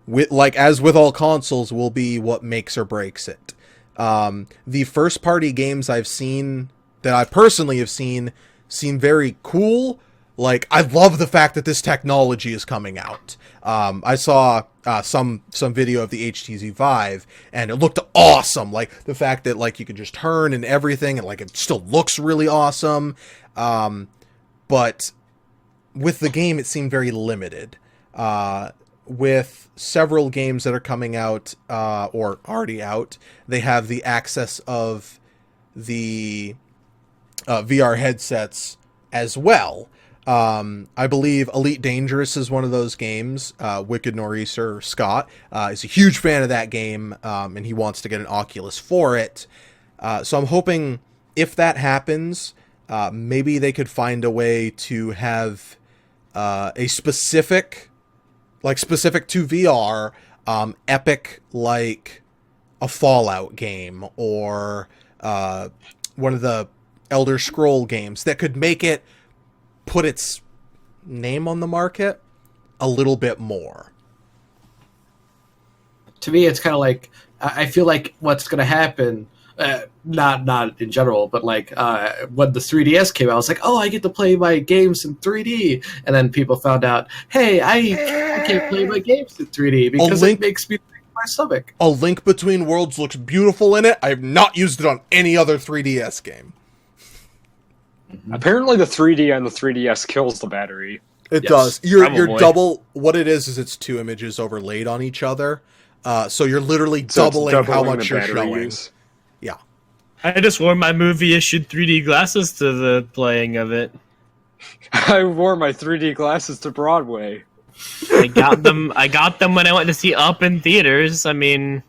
as with all consoles, will be what makes or breaks it. The first-party games I've seen, that I personally have seen, seem very cool. Like, I love the fact that this technology is coming out. I saw some video of the HTC Vive, and it looked awesome. Like, the fact that, like, you can just turn and everything, and, like, it still looks really awesome. But with the game, it seemed very limited. With several games that are coming out, or already out, they have the access of the VR headsets as well. I believe Elite Dangerous is one of those games. Wicked Nor'easter, Scott, is a huge fan of that game, and he wants to get an Oculus for it. So I'm hoping if that happens, maybe they could find a way to have a specific to VR, epic, like a Fallout game or one of the Elder Scroll games that could make it put its name on the market a little bit more.
To me, it's kind of like, I feel like what's going to happen, not in general, but like when the 3DS came out, I was like, oh, I get to play my games in 3D. And then people found out, hey, I can't play my games in 3D because it makes me sick to my stomach.
A Link Between Worlds looks beautiful in it. I have not used it on any other 3DS game.
Apparently the 3D on the 3DS kills the battery.
It does. You're double. What it is it's two images overlaid on each other. So you're literally doubling how much you're showing. Use. Yeah.
I just wore my movie-issued 3D glasses to the playing of it.
I wore my 3D glasses to Broadway.
I got them when I went to see Up in theaters. I mean,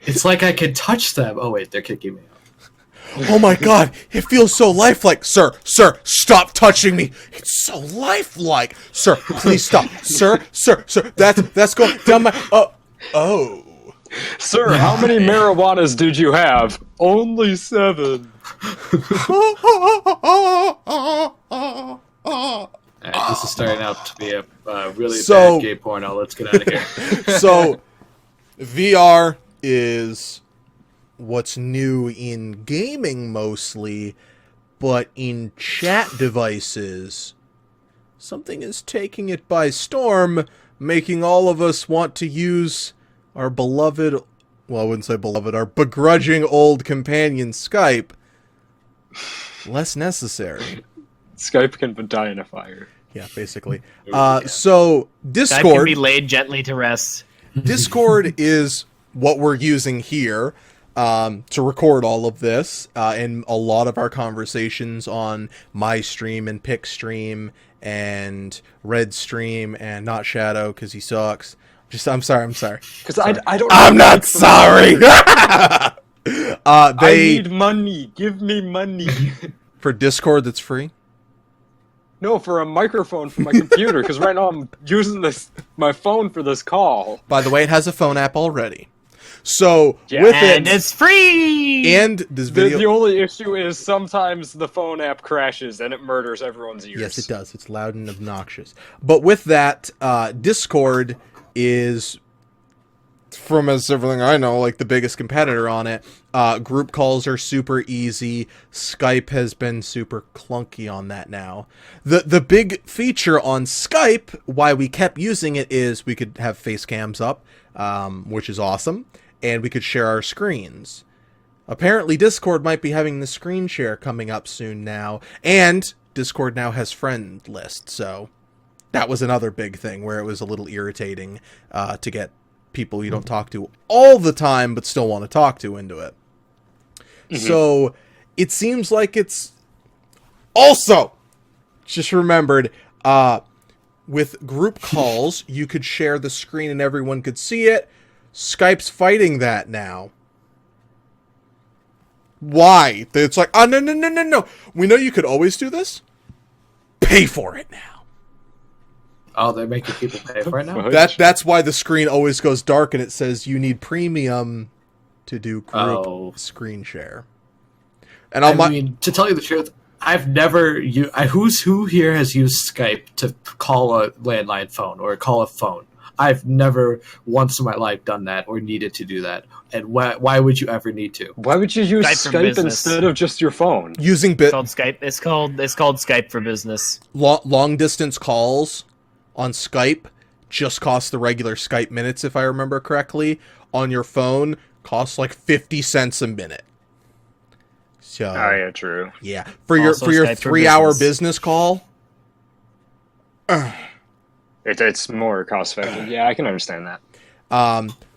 it's like I can touch them. Oh wait, they're kicking me out.
Oh my god, it feels so lifelike. Sir, stop touching me. It's so lifelike. Sir, please stop. Sir, that's going down my... Oh.
Sir, how many marijuanas did you have? Only 7. This is starting out to be a really bad gay porno. Let's get out of here.
So, VR is what's new in gaming mostly, but in chat devices, something is taking it by storm, making all of us want to use our beloved, well, I wouldn't say beloved, our begrudging old companion Skype less necessary.
Skype can die in a fire.
Yeah, basically. So, Discord...
Skype can be laid gently to rest.
Discord is what we're using here to record all of this, and a lot of our conversations on my stream and Pick stream and Red stream and Not Shadow because he sucks. I'm sorry.
Because I don't.
I'm not sorry.
I need money. Give me money.
For Discord, that's free.
No, for a microphone for my computer. Because right now I'm using my phone for this call.
By the way, it has a phone app already. So
and it's free.
And this video.
The only issue is sometimes the phone app crashes and it murders everyone's ears.
Yes, it does. It's loud and obnoxious. But with that, Discord is from as everything I know, like the biggest competitor on it. Group calls are super easy. Skype has been super clunky on that now. The big feature on Skype, why we kept using it, is we could have face cams up, which is awesome, and we could share our screens. Apparently Discord might be having the screen share coming up soon now, and Discord now has friend list, so that was another big thing where it was a little irritating to get people you don't talk to all the time but still want to talk to into it. Mm-hmm. So it seems like it's also just remembered with group calls you could share the screen and everyone could see it. Skype's fighting that now. Why? It's like, oh, no. We know you could always do this. Pay for it now.
Oh, they're making people pay for it now?
That's why the screen always goes dark and it says you need premium to do group screen share. And
I mean, to tell you the truth, I've never who here has used Skype to call a landline phone or call a phone? I've never once in my life done that or needed to do that. And why would you ever need to?
Why would you use Skype instead of just your phone?
Using
It's called Skype. It's called Skype for Business.
Long distance calls on Skype just cost the regular Skype minutes, if I remember correctly. On your phone, costs like 50 cents a minute. So,
yeah, true.
Yeah, for your 3-hour business call.
It's more cost effective. Yeah, I can understand that.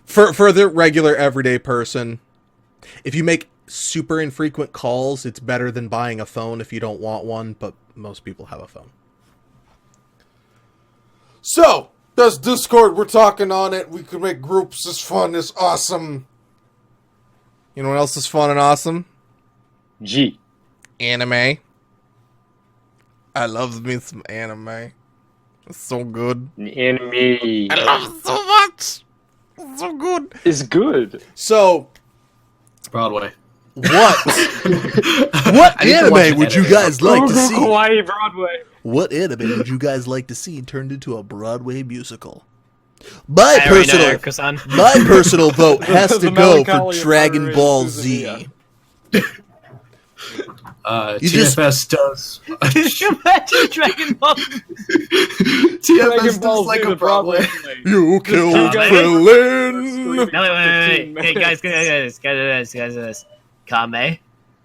For the regular everyday person, if you make super infrequent calls, it's better than buying a phone if you don't want one, but most people have a phone. So, that's Discord. We're talking on it. We could make groups. It's fun. It's awesome. You know what else is fun and awesome? Anime. I love me some anime. It's so good.
Anime.
I love it so much. It's so good.
It's good.
So,
Broadway.
What? What anime would you guys like to see?
Hawaii Broadway.
What anime would you guys like to see turned into a Broadway musical? My personal vote has to go for Dragon Ball Z.
TFS does.
Dragon Ball.
TFS does like a Broadway.
You killed Krillin.
No, wait. Hey, guys. Kame.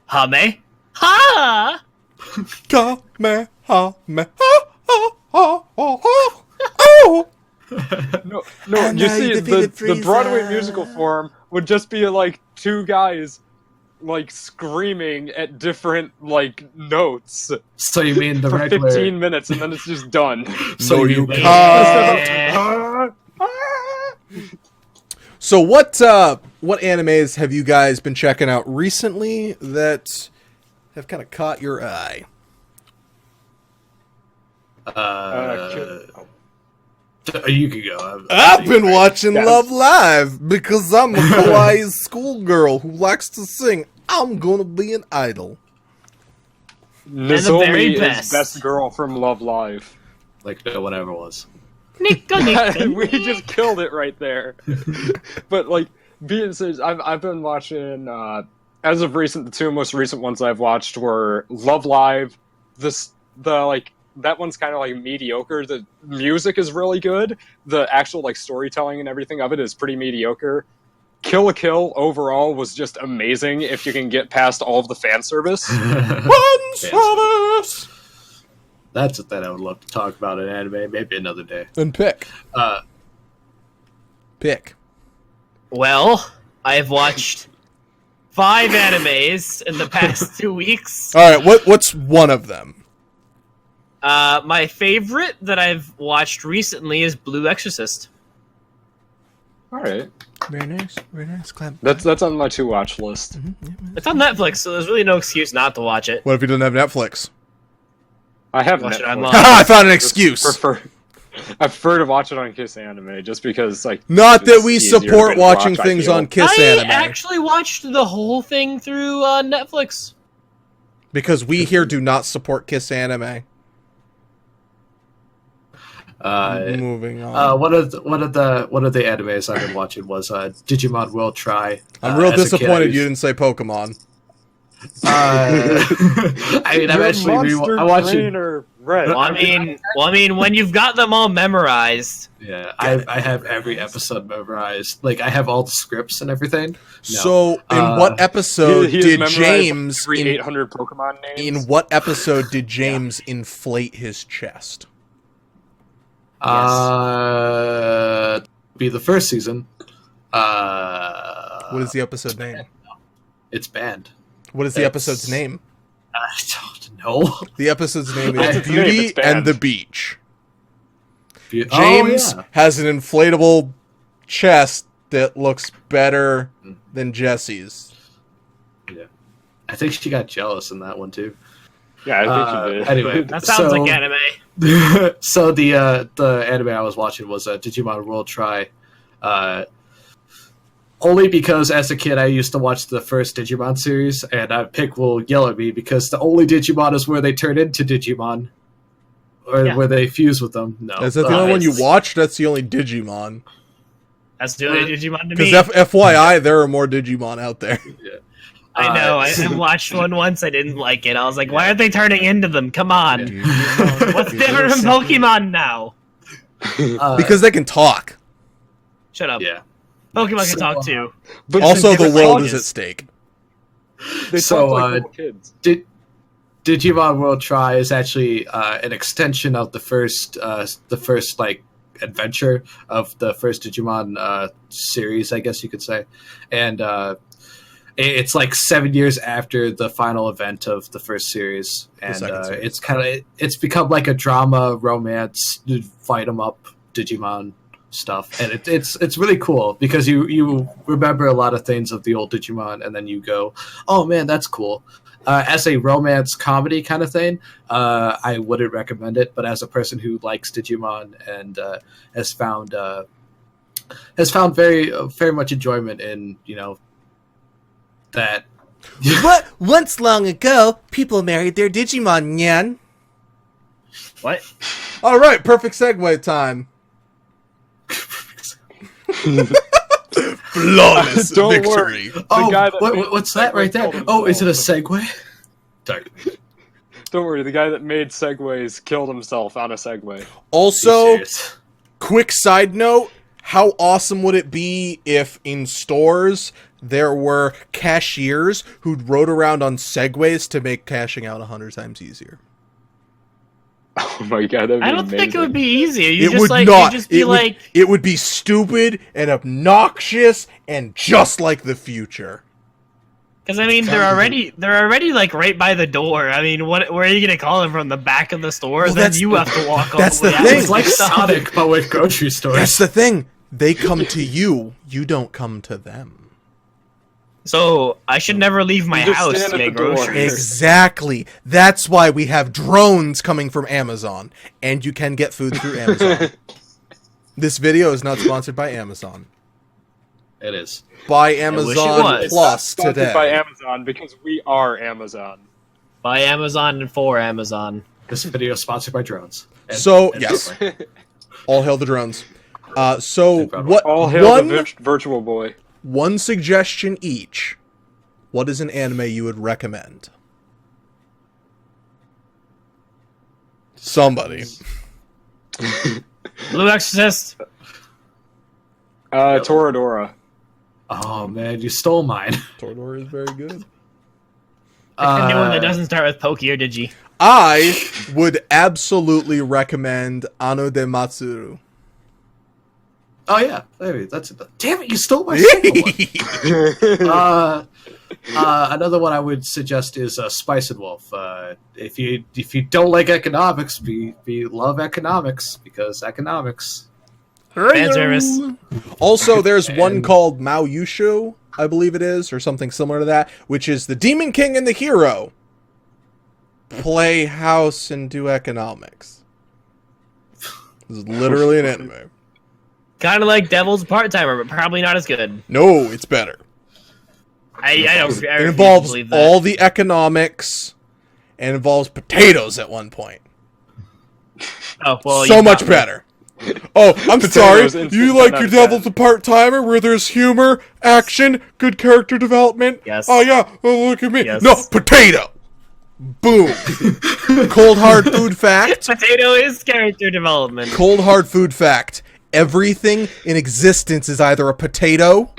Hame. Ha!
Kame. Hame.
No. You see, the Broadway musical form would just be like two guys, like screaming at different like notes.
So you mean the
for
regular
15 minutes, and then it's just done.
So you can't. So what animes have you guys been checking out recently that have kind of caught your eye?
You can go.
I've been watching Love Live because I'm a kawaii schoolgirl who likes to sing. I'm gonna be an idol.
Nozomi is best girl from Love Live.
Like no one ever was.
We just killed it right there. But like being said, I've been watching as of recent. The two most recent ones I've watched were Love Live. That one's kind of like mediocre. The music is really good. The actual like storytelling and everything of it is pretty mediocre. Kill la Kill overall was just amazing if you can get past all of the fan service.
Fan service!
That's a thing I would love to talk about in anime, maybe another day.
Then pick. Pick.
Well, I've watched 5 animes in the past 2 weeks.
Alright, what's one of them?
My favorite that I've watched recently is Blue Exorcist.
Alright.
Very nice. Clap.
That's on my to-watch list.
Mm-hmm.
It's on Netflix, so there's really no excuse not to watch it.
What if you don't have Netflix?
I have
Watch it
Netflix.
online.
I found an excuse.
I prefer to watch it on Kiss Anime, just because, like...
Not that we support watching things on Kiss Anime.
I actually watched the whole thing through Netflix.
Because we here do not support Kiss Anime. Moving on.
One of the animes I've been watching was Digimon World Try.
I'm real
as a kid,
disappointed you didn't say Pokemon.
I mean, I'm actually I'm watching.
Red.
Well, I mean, when you've got them all memorized.
Yeah, I have every episode memorized. Like, I have all the scripts and everything. No.
So, in what episode
he has
did
memorized
James...
every 800 Pokemon names?
In what episode did James inflate his chest?
Be the first season.
What is the episode name?
It's banned.
What is the episode's name?
I don't know.
The episode's name
What's
is
its name?
Beauty
It's banned.
and the Beach.
Oh,
James
yeah.
has an inflatable chest that looks better than Jesse's.
Yeah. I think she got jealous in that one too.
Yeah, I think she did.
Anyway,
That sounds like anime.
So the anime I was watching was Digimon World Try. Only because as a kid I used to watch the first Digimon series, and Pick will yell at me because the only Digimon is where they turn into Digimon. Or where they fuse with them. No.
Is that the only one you watched? That's the only Digimon.
That's the only Digimon to
Because
me.
FYI, there are more Digimon out there.
Yeah.
I know. I watched one once. I didn't like it. I was like, why aren't they turning into them? Come on. What's different from Pokemon now?
Because they can talk.
Shut up.
Yeah.
Pokemon can talk too.
But
Also, the
different
world
ages.
is at stake.
They
So,
talk like little kids.
Digimon World Try is actually an extension of the first like adventure of the first Digimon series, I guess you could say, and it's like 7 years after the final event of the first series, and
series.
it's become like a drama, romance, fight 'em up Digimon stuff, and it's really cool because you remember a lot of things of the old Digimon, and then you go, oh man, that's cool. As a romance comedy kind of thing, I wouldn't recommend it. But as a person who likes Digimon and has found very much enjoyment in that.
What? Once long ago, people married their Digimon, Nyan.
What?
All right, perfect segue time. Flawless
Don't
victory.
Oh,
guy that made
what's that right there?
Segway
Oh, is it a
killed
segue? Sorry.
Don't worry, the guy that made Segways killed himself on a Segway.
Also,
Serious.
quick side note, how awesome would it be if in stores there were cashiers who rode around on Segways to make cashing out 100 times easier?
Oh my god, that'd be
I don't think it would
amazing.
be easier. You
It
just
would
like
not.
you just be like
it would be stupid and obnoxious and just like the future.
because I mean they're already like right by the door. I mean, where are you gonna call them from the back of the store?
Well,
Then
that's
you
the-
have to walk.
that's
all the
the
way
thing.
out.
It's like Sonic, but with grocery stores.
That's the thing. They come to you. You don't come to them.
So I should never leave my
You just
house
stand
to
at
make
the door.
groceries.
Exactly. That's why we have drones coming from Amazon, and you can get food through Amazon. This video is not sponsored by Amazon.
It is.
Buy
wish it
Amazon
was.
It's not
Plus
sponsored
today.
by Amazon because we are Amazon.
By Amazon and for Amazon.
This video is sponsored by drones. And-
So,
and
yes.
Subway.
All hail the drones. So
Broadway.
what?
All hail
one
the virtual boy.
one suggestion each. What is an anime you would recommend? Somebody.
Blue Exorcist.
Toradora.
Oh man, you stole mine.
Toradora is very good.
Pick a new one that doesn't start with Pokey or Digi.
I would absolutely recommend Ano de Matsuru.
Oh yeah, maybe that's it. Damn it, you stole my second one. Another one I would suggest is Spice and Wolf. If you don't like economics, we love economics because economics.
Fan service.
Also, there's one called Mao Yushu, I believe it is, or something similar to that, which is the Demon King and the Hero play house and do economics. This is literally an anime.
Kind of like Devil's Part-Timer, but probably not as good.
No, it's better.
I don't. I
It
refuse to
involves
believe that.
all the economics and involves potatoes at one point.
Oh well,
So
you
much
got me.
better. Oh, I'm sorry.
Potatoes instant
You like
10 out
your
of
Devil's
10.
a part-timer where there's humor, action, good character development?
Yes.
Oh, yeah. Oh, look at me.
Yes.
No, potato. Boom. Cold hard food fact.
Potato is character development.
Cold hard food fact. Everything in existence is either a potato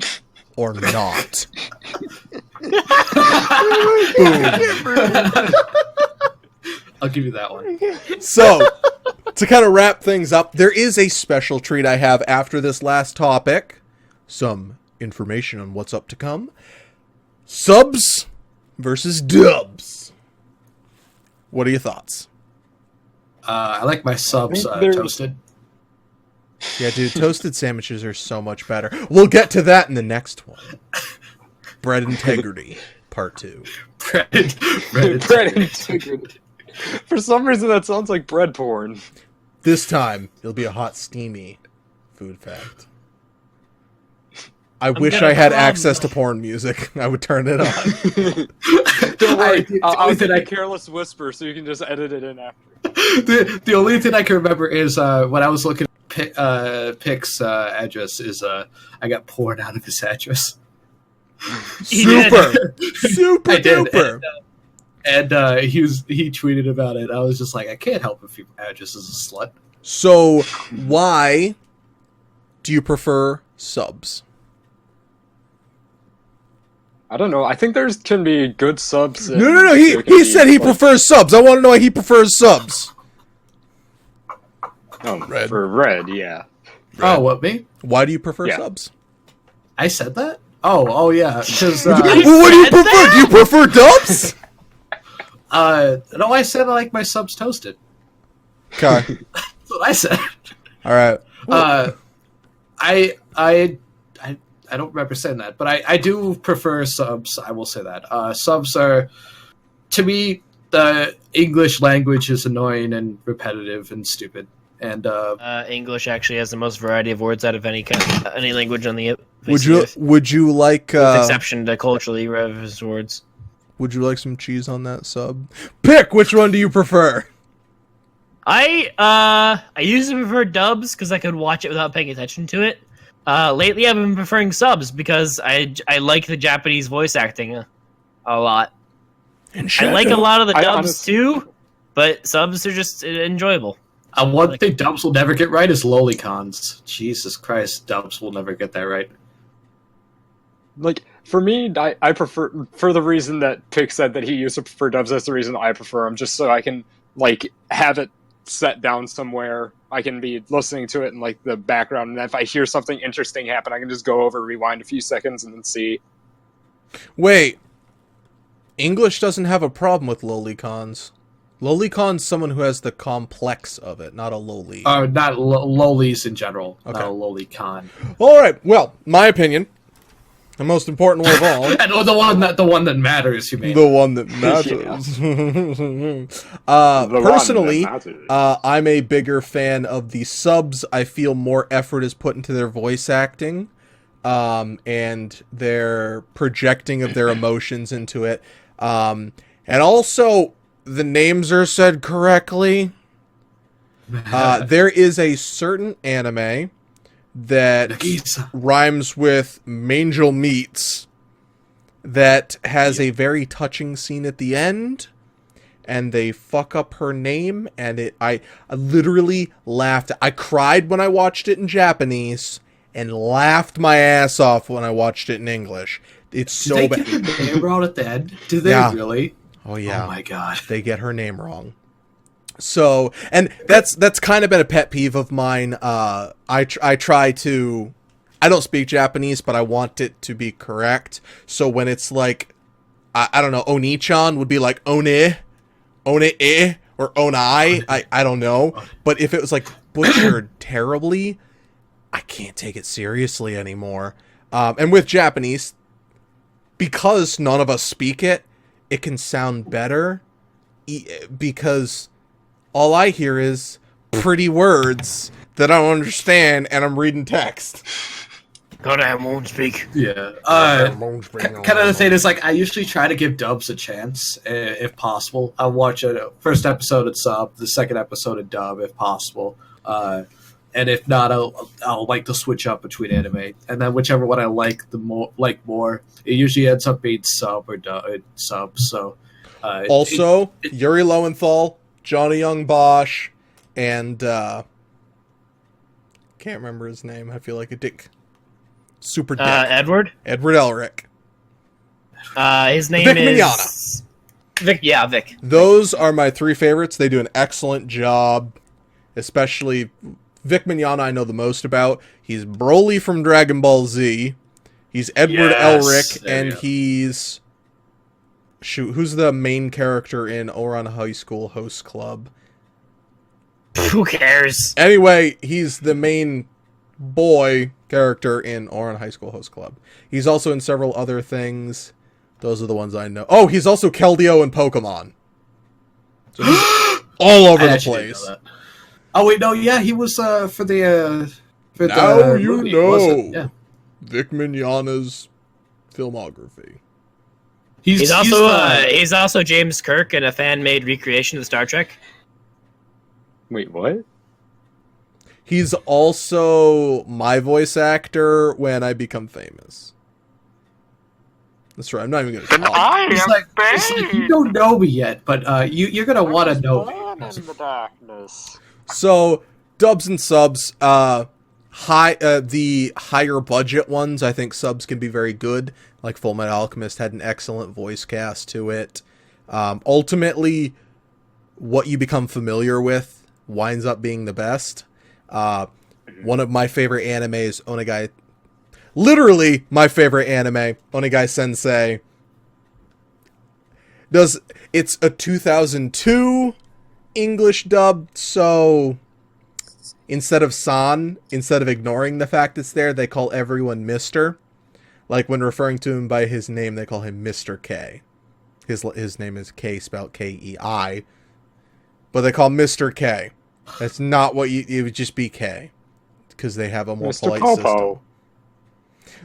or not.
I'll give you that one.
So, to kind of wrap things up, there is a special treat I have after this last topic. Some information on what's up to come. Subs versus dubs. What are your thoughts?
I like my subs
There's-
toasted.
Yeah, dude, toasted sandwiches are so much better. We'll get to that in the next one. Bread integrity, part 2.
Bread
integrity. For some reason, that sounds like bread porn.
This time, it'll be a hot, steamy food fact. I wish
gonna
I had
come.
access to porn music. I would turn it on.
Don't worry, I'll
the
get
only
a careless whisper so you can just edit it in after.
the only thing I can remember is when I was looking at Pick's address is I got porn out of his address.
Super! Super
I did,
duper!
and he tweeted about it. I was just like, I can't help if your address is a slut.
So, why do you prefer subs?
I don't know. I think there's can be good subs. And
No.
there can
He
be,
said he
like,
prefers subs. I want to know why he prefers subs. Red.
For red, yeah.
Oh, what, me?
Why do you prefer
Yeah.
subs?
I said that? Oh yeah. Because
Well, what do you prefer? Do you prefer dubs?
no, I said I like my subs toasted.
Okay.
That's what I said.
All right.
I don't remember saying that, but I do prefer subs. I will say that subs are, to me, the English language is annoying and repetitive and stupid. And
English actually has the most variety of words out of any language on the
Would
face
you
of the earth,
would you like
with exception to culturally relevant words.
would you like some cheese on that sub? Pick which one do you prefer?
I used to prefer dubs because I could watch it without paying attention to it. Lately, I've been preferring subs because I like the Japanese voice acting a lot. I like a lot of the dubs too, but subs are just enjoyable.
one thing dubs will never get right is lolicons. Jesus Christ, dubs will never get that right.
Like, for me, I prefer, for the reason that Pick said that he used to prefer dubs, that's the reason I prefer them, just so I can, like, have it set down somewhere. I can be listening to it in, like, the background, and if I hear something interesting happen, I can just go over, rewind a few seconds, and then see.
Wait. English doesn't have a problem with lolicons. Lolicon's someone who has the complex of it, not a loli.
Not lolis in general.
Okay.
Not a lolicon.
All right. Well, my opinion, the most important one of all,
And the one that matters. You mean
the one that matters. Personally, I'm a bigger fan of the subs. I feel more effort is put into their voice acting, and their projecting of their emotions into it, and also the names are said correctly. There is a certain anime that
Nagisa.
rhymes with Mangel Meats that has a very touching scene at the end, and they fuck up her name, and I literally laughed. I cried when I watched it in Japanese and laughed my ass off when I watched it in English. It's so
Did they
bad.
get her name wrong at the end? Did they
Yeah.
really?
Oh yeah.
Oh my god.
They get her name wrong. So, and that's kind of been a pet peeve of mine. I try to, I don't speak Japanese, but I want it to be correct. So when it's like, I don't know, Oni-chan would be like One, One-e, or Onai. I don't know. But if it was like butchered terribly, I can't take it seriously anymore. And with Japanese, because none of us speak it, it can sound better because all I hear is pretty words that I don't understand, and I'm reading text.
God, I won't speak.
Yeah. Kind of the thing is, like, I usually try to give dubs a chance if possible. I watch a first episode at sub, the second episode at dub if possible. and if not, I'll like to switch up between anime, and then whichever one I like more, it usually ends up being sub or sub. So
also, Yuri Lowenthal, Johnny Young Bosch, and can't remember his name. I feel like a dick. Super dick.
Edward
Elric.
His name
Vic
is
Mignogna.
Vic. Yeah, Vic.
Those are my three favorites. They do an excellent job, especially Vic Mignogna I know the most about. He's Broly from Dragon Ball Z. He's Edward Elric, and he's... Shoot, who's the main character in Ouran High School Host Club?
Who cares?
Anyway, he's the main boy character in Ouran High School Host Club. He's also in several other things. Those are the ones I know. Oh, he's also Keldeo in Pokemon. So he's all over the place.
Oh wait, no, yeah, he was for the.
Now you
movie,
know
yeah.
Vic Mignogna's filmography.
He's also James Kirk in a fan-made recreation of Star Trek.
Wait, what?
He's also my voice actor when I become famous. That's right. I'm not even going to talk.
It's like, you don't know me yet, but you're going to want to know me.
In the darkness.
So, dubs and subs, the higher budget ones, I think subs can be very good. Like Fullmetal Alchemist had an excellent voice cast to it. Ultimately, what you become familiar with winds up being the best. One of my favorite animes, Onegai... Literally, my favorite anime, Onegai Sensei. It's a 2002 English dub, so instead of ignoring the fact it's there, they call everyone Mr. Like when referring to him by his name, they call him Mr. K. His name is K, spelled K-E-I. But they call Mr. K. That's not what it would just be K. Because they have a more
Mr.
polite
Popo.
system.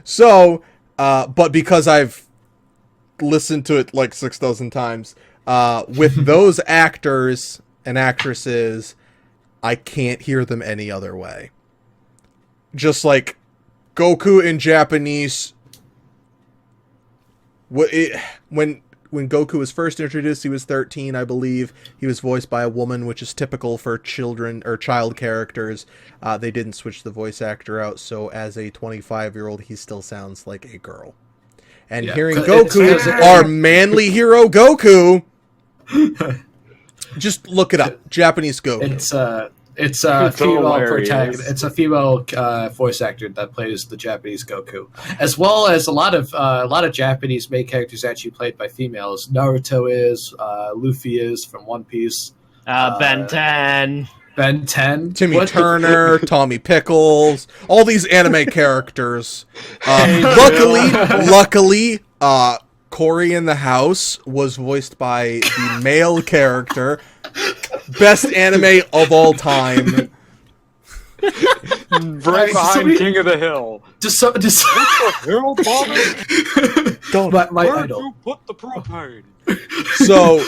So, but because I've listened to it like 6,000 times, with those actors and actresses, I can't hear them any other way. Just like Goku in Japanese, when Goku was first introduced, he was 13, I believe. He was voiced by a woman, which is typical for children or child characters. They didn't switch the voice actor out, so as a 25-year-old, he still sounds like a girl. And hearing Goku, our manly hero Goku, just look it up. Japanese Goku.
It's a female
hilarious.
protagonist. It's a female voice actor that plays the Japanese Goku, as well as a lot of Japanese main characters actually played by females. Naruto is, Luffy is from One Piece,
Ben 10.
Ben 10,
Timmy Turner, Tommy Pickles, all these anime characters. Luckily, Cory in the House was voiced by the male character. Best anime of all time.
Right behind King of the Hill. Hill, Bobby?
Don't.
My
Where'd
idol.
you put the propane?
So,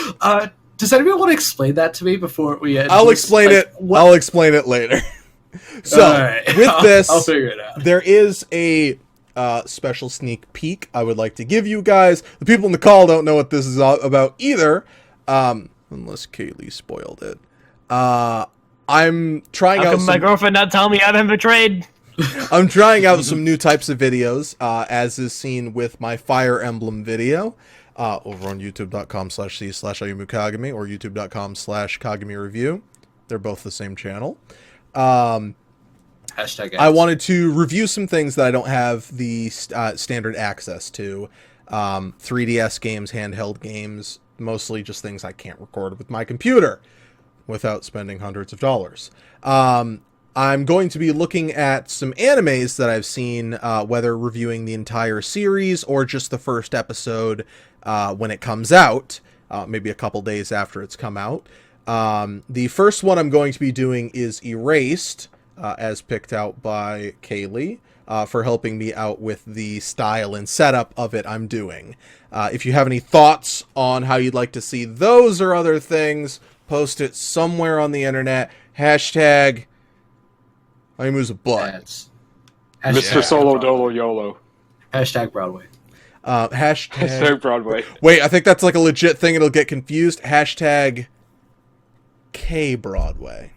does anyone want to explain that to me before we end?
I'll explain it. I'll explain it later. So,
right.
with this,
I'll figure it out.
there is a special sneak peek I would like to give you guys. The people in the call don't know what this is about either, unless Kaylee spoiled it. I'm trying
How
out
come my girlfriend not tell me I've been betrayed?
I'm trying out some new types of videos, as is seen with my Fire Emblem video, over on youtube.com/c/Ayumu Kagami or youtube.com/Kagami Review. They're both the same channel.
Hashtag
I wanted to review some things that I don't have the standard access to. 3DS games, handheld games, mostly just things I can't record with my computer without spending hundreds of dollars. I'm going to be looking at some animes that I've seen, whether reviewing the entire series or just the first episode when it comes out, maybe a couple days after it's come out. The first one I'm going to be doing is Erased, as picked out by Kaylee, for helping me out with the style and setup of it I'm doing. If you have any thoughts on how you'd like to see those or other things, post it somewhere on the internet. Hashtag Ayumu's a butt.
That's
Mr. Solo Dolo YOLO.
Hashtag Broadway.
Hashtag Broadway.
Wait, I think that's like a legit thing. It'll get confused. Hashtag K Broadway.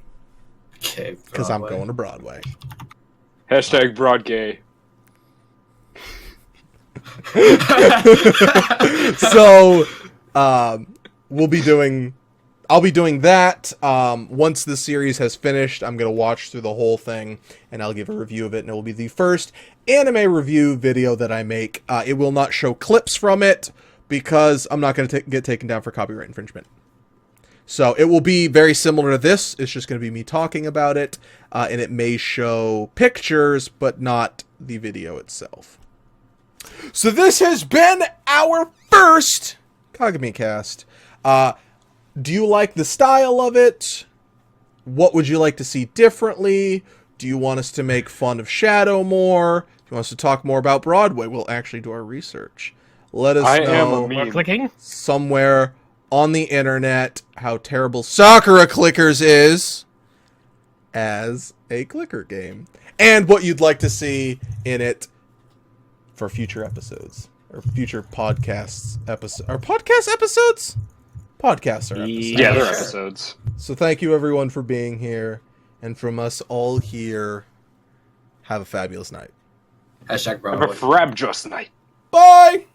Okay.
Because I'm going to Broadway.
Hashtag Broad Gay.
So, I'll be doing that. Once the series has finished, I'm going to watch through the whole thing, and I'll give a review of it, and it will be the first anime review video that I make. It will not show clips from it, because I'm not going to get taken down for copyright infringement. So, it will be very similar to this. It's just going to be me talking about it, and it may show pictures, but not the video itself. So this has been our first Kagami Cast. Do you like the style of it? What would you like to see differently? Do you want us to make fun of Shadow more? Do you want us to talk more about Broadway? We'll actually do our research. Let us know
We're clicking.
somewhere on the internet how terrible Sakura Clickers is as a clicker game. And what you'd like to see in it for future episodes. Or future podcasts episodes. Are podcast episodes? Podcasts are episodes.
Yeah, they're episodes.
So thank you everyone for being here. And from us all here, have a fabulous night.
Hashtag
Have
Broadway.
a frabjous night.
Bye!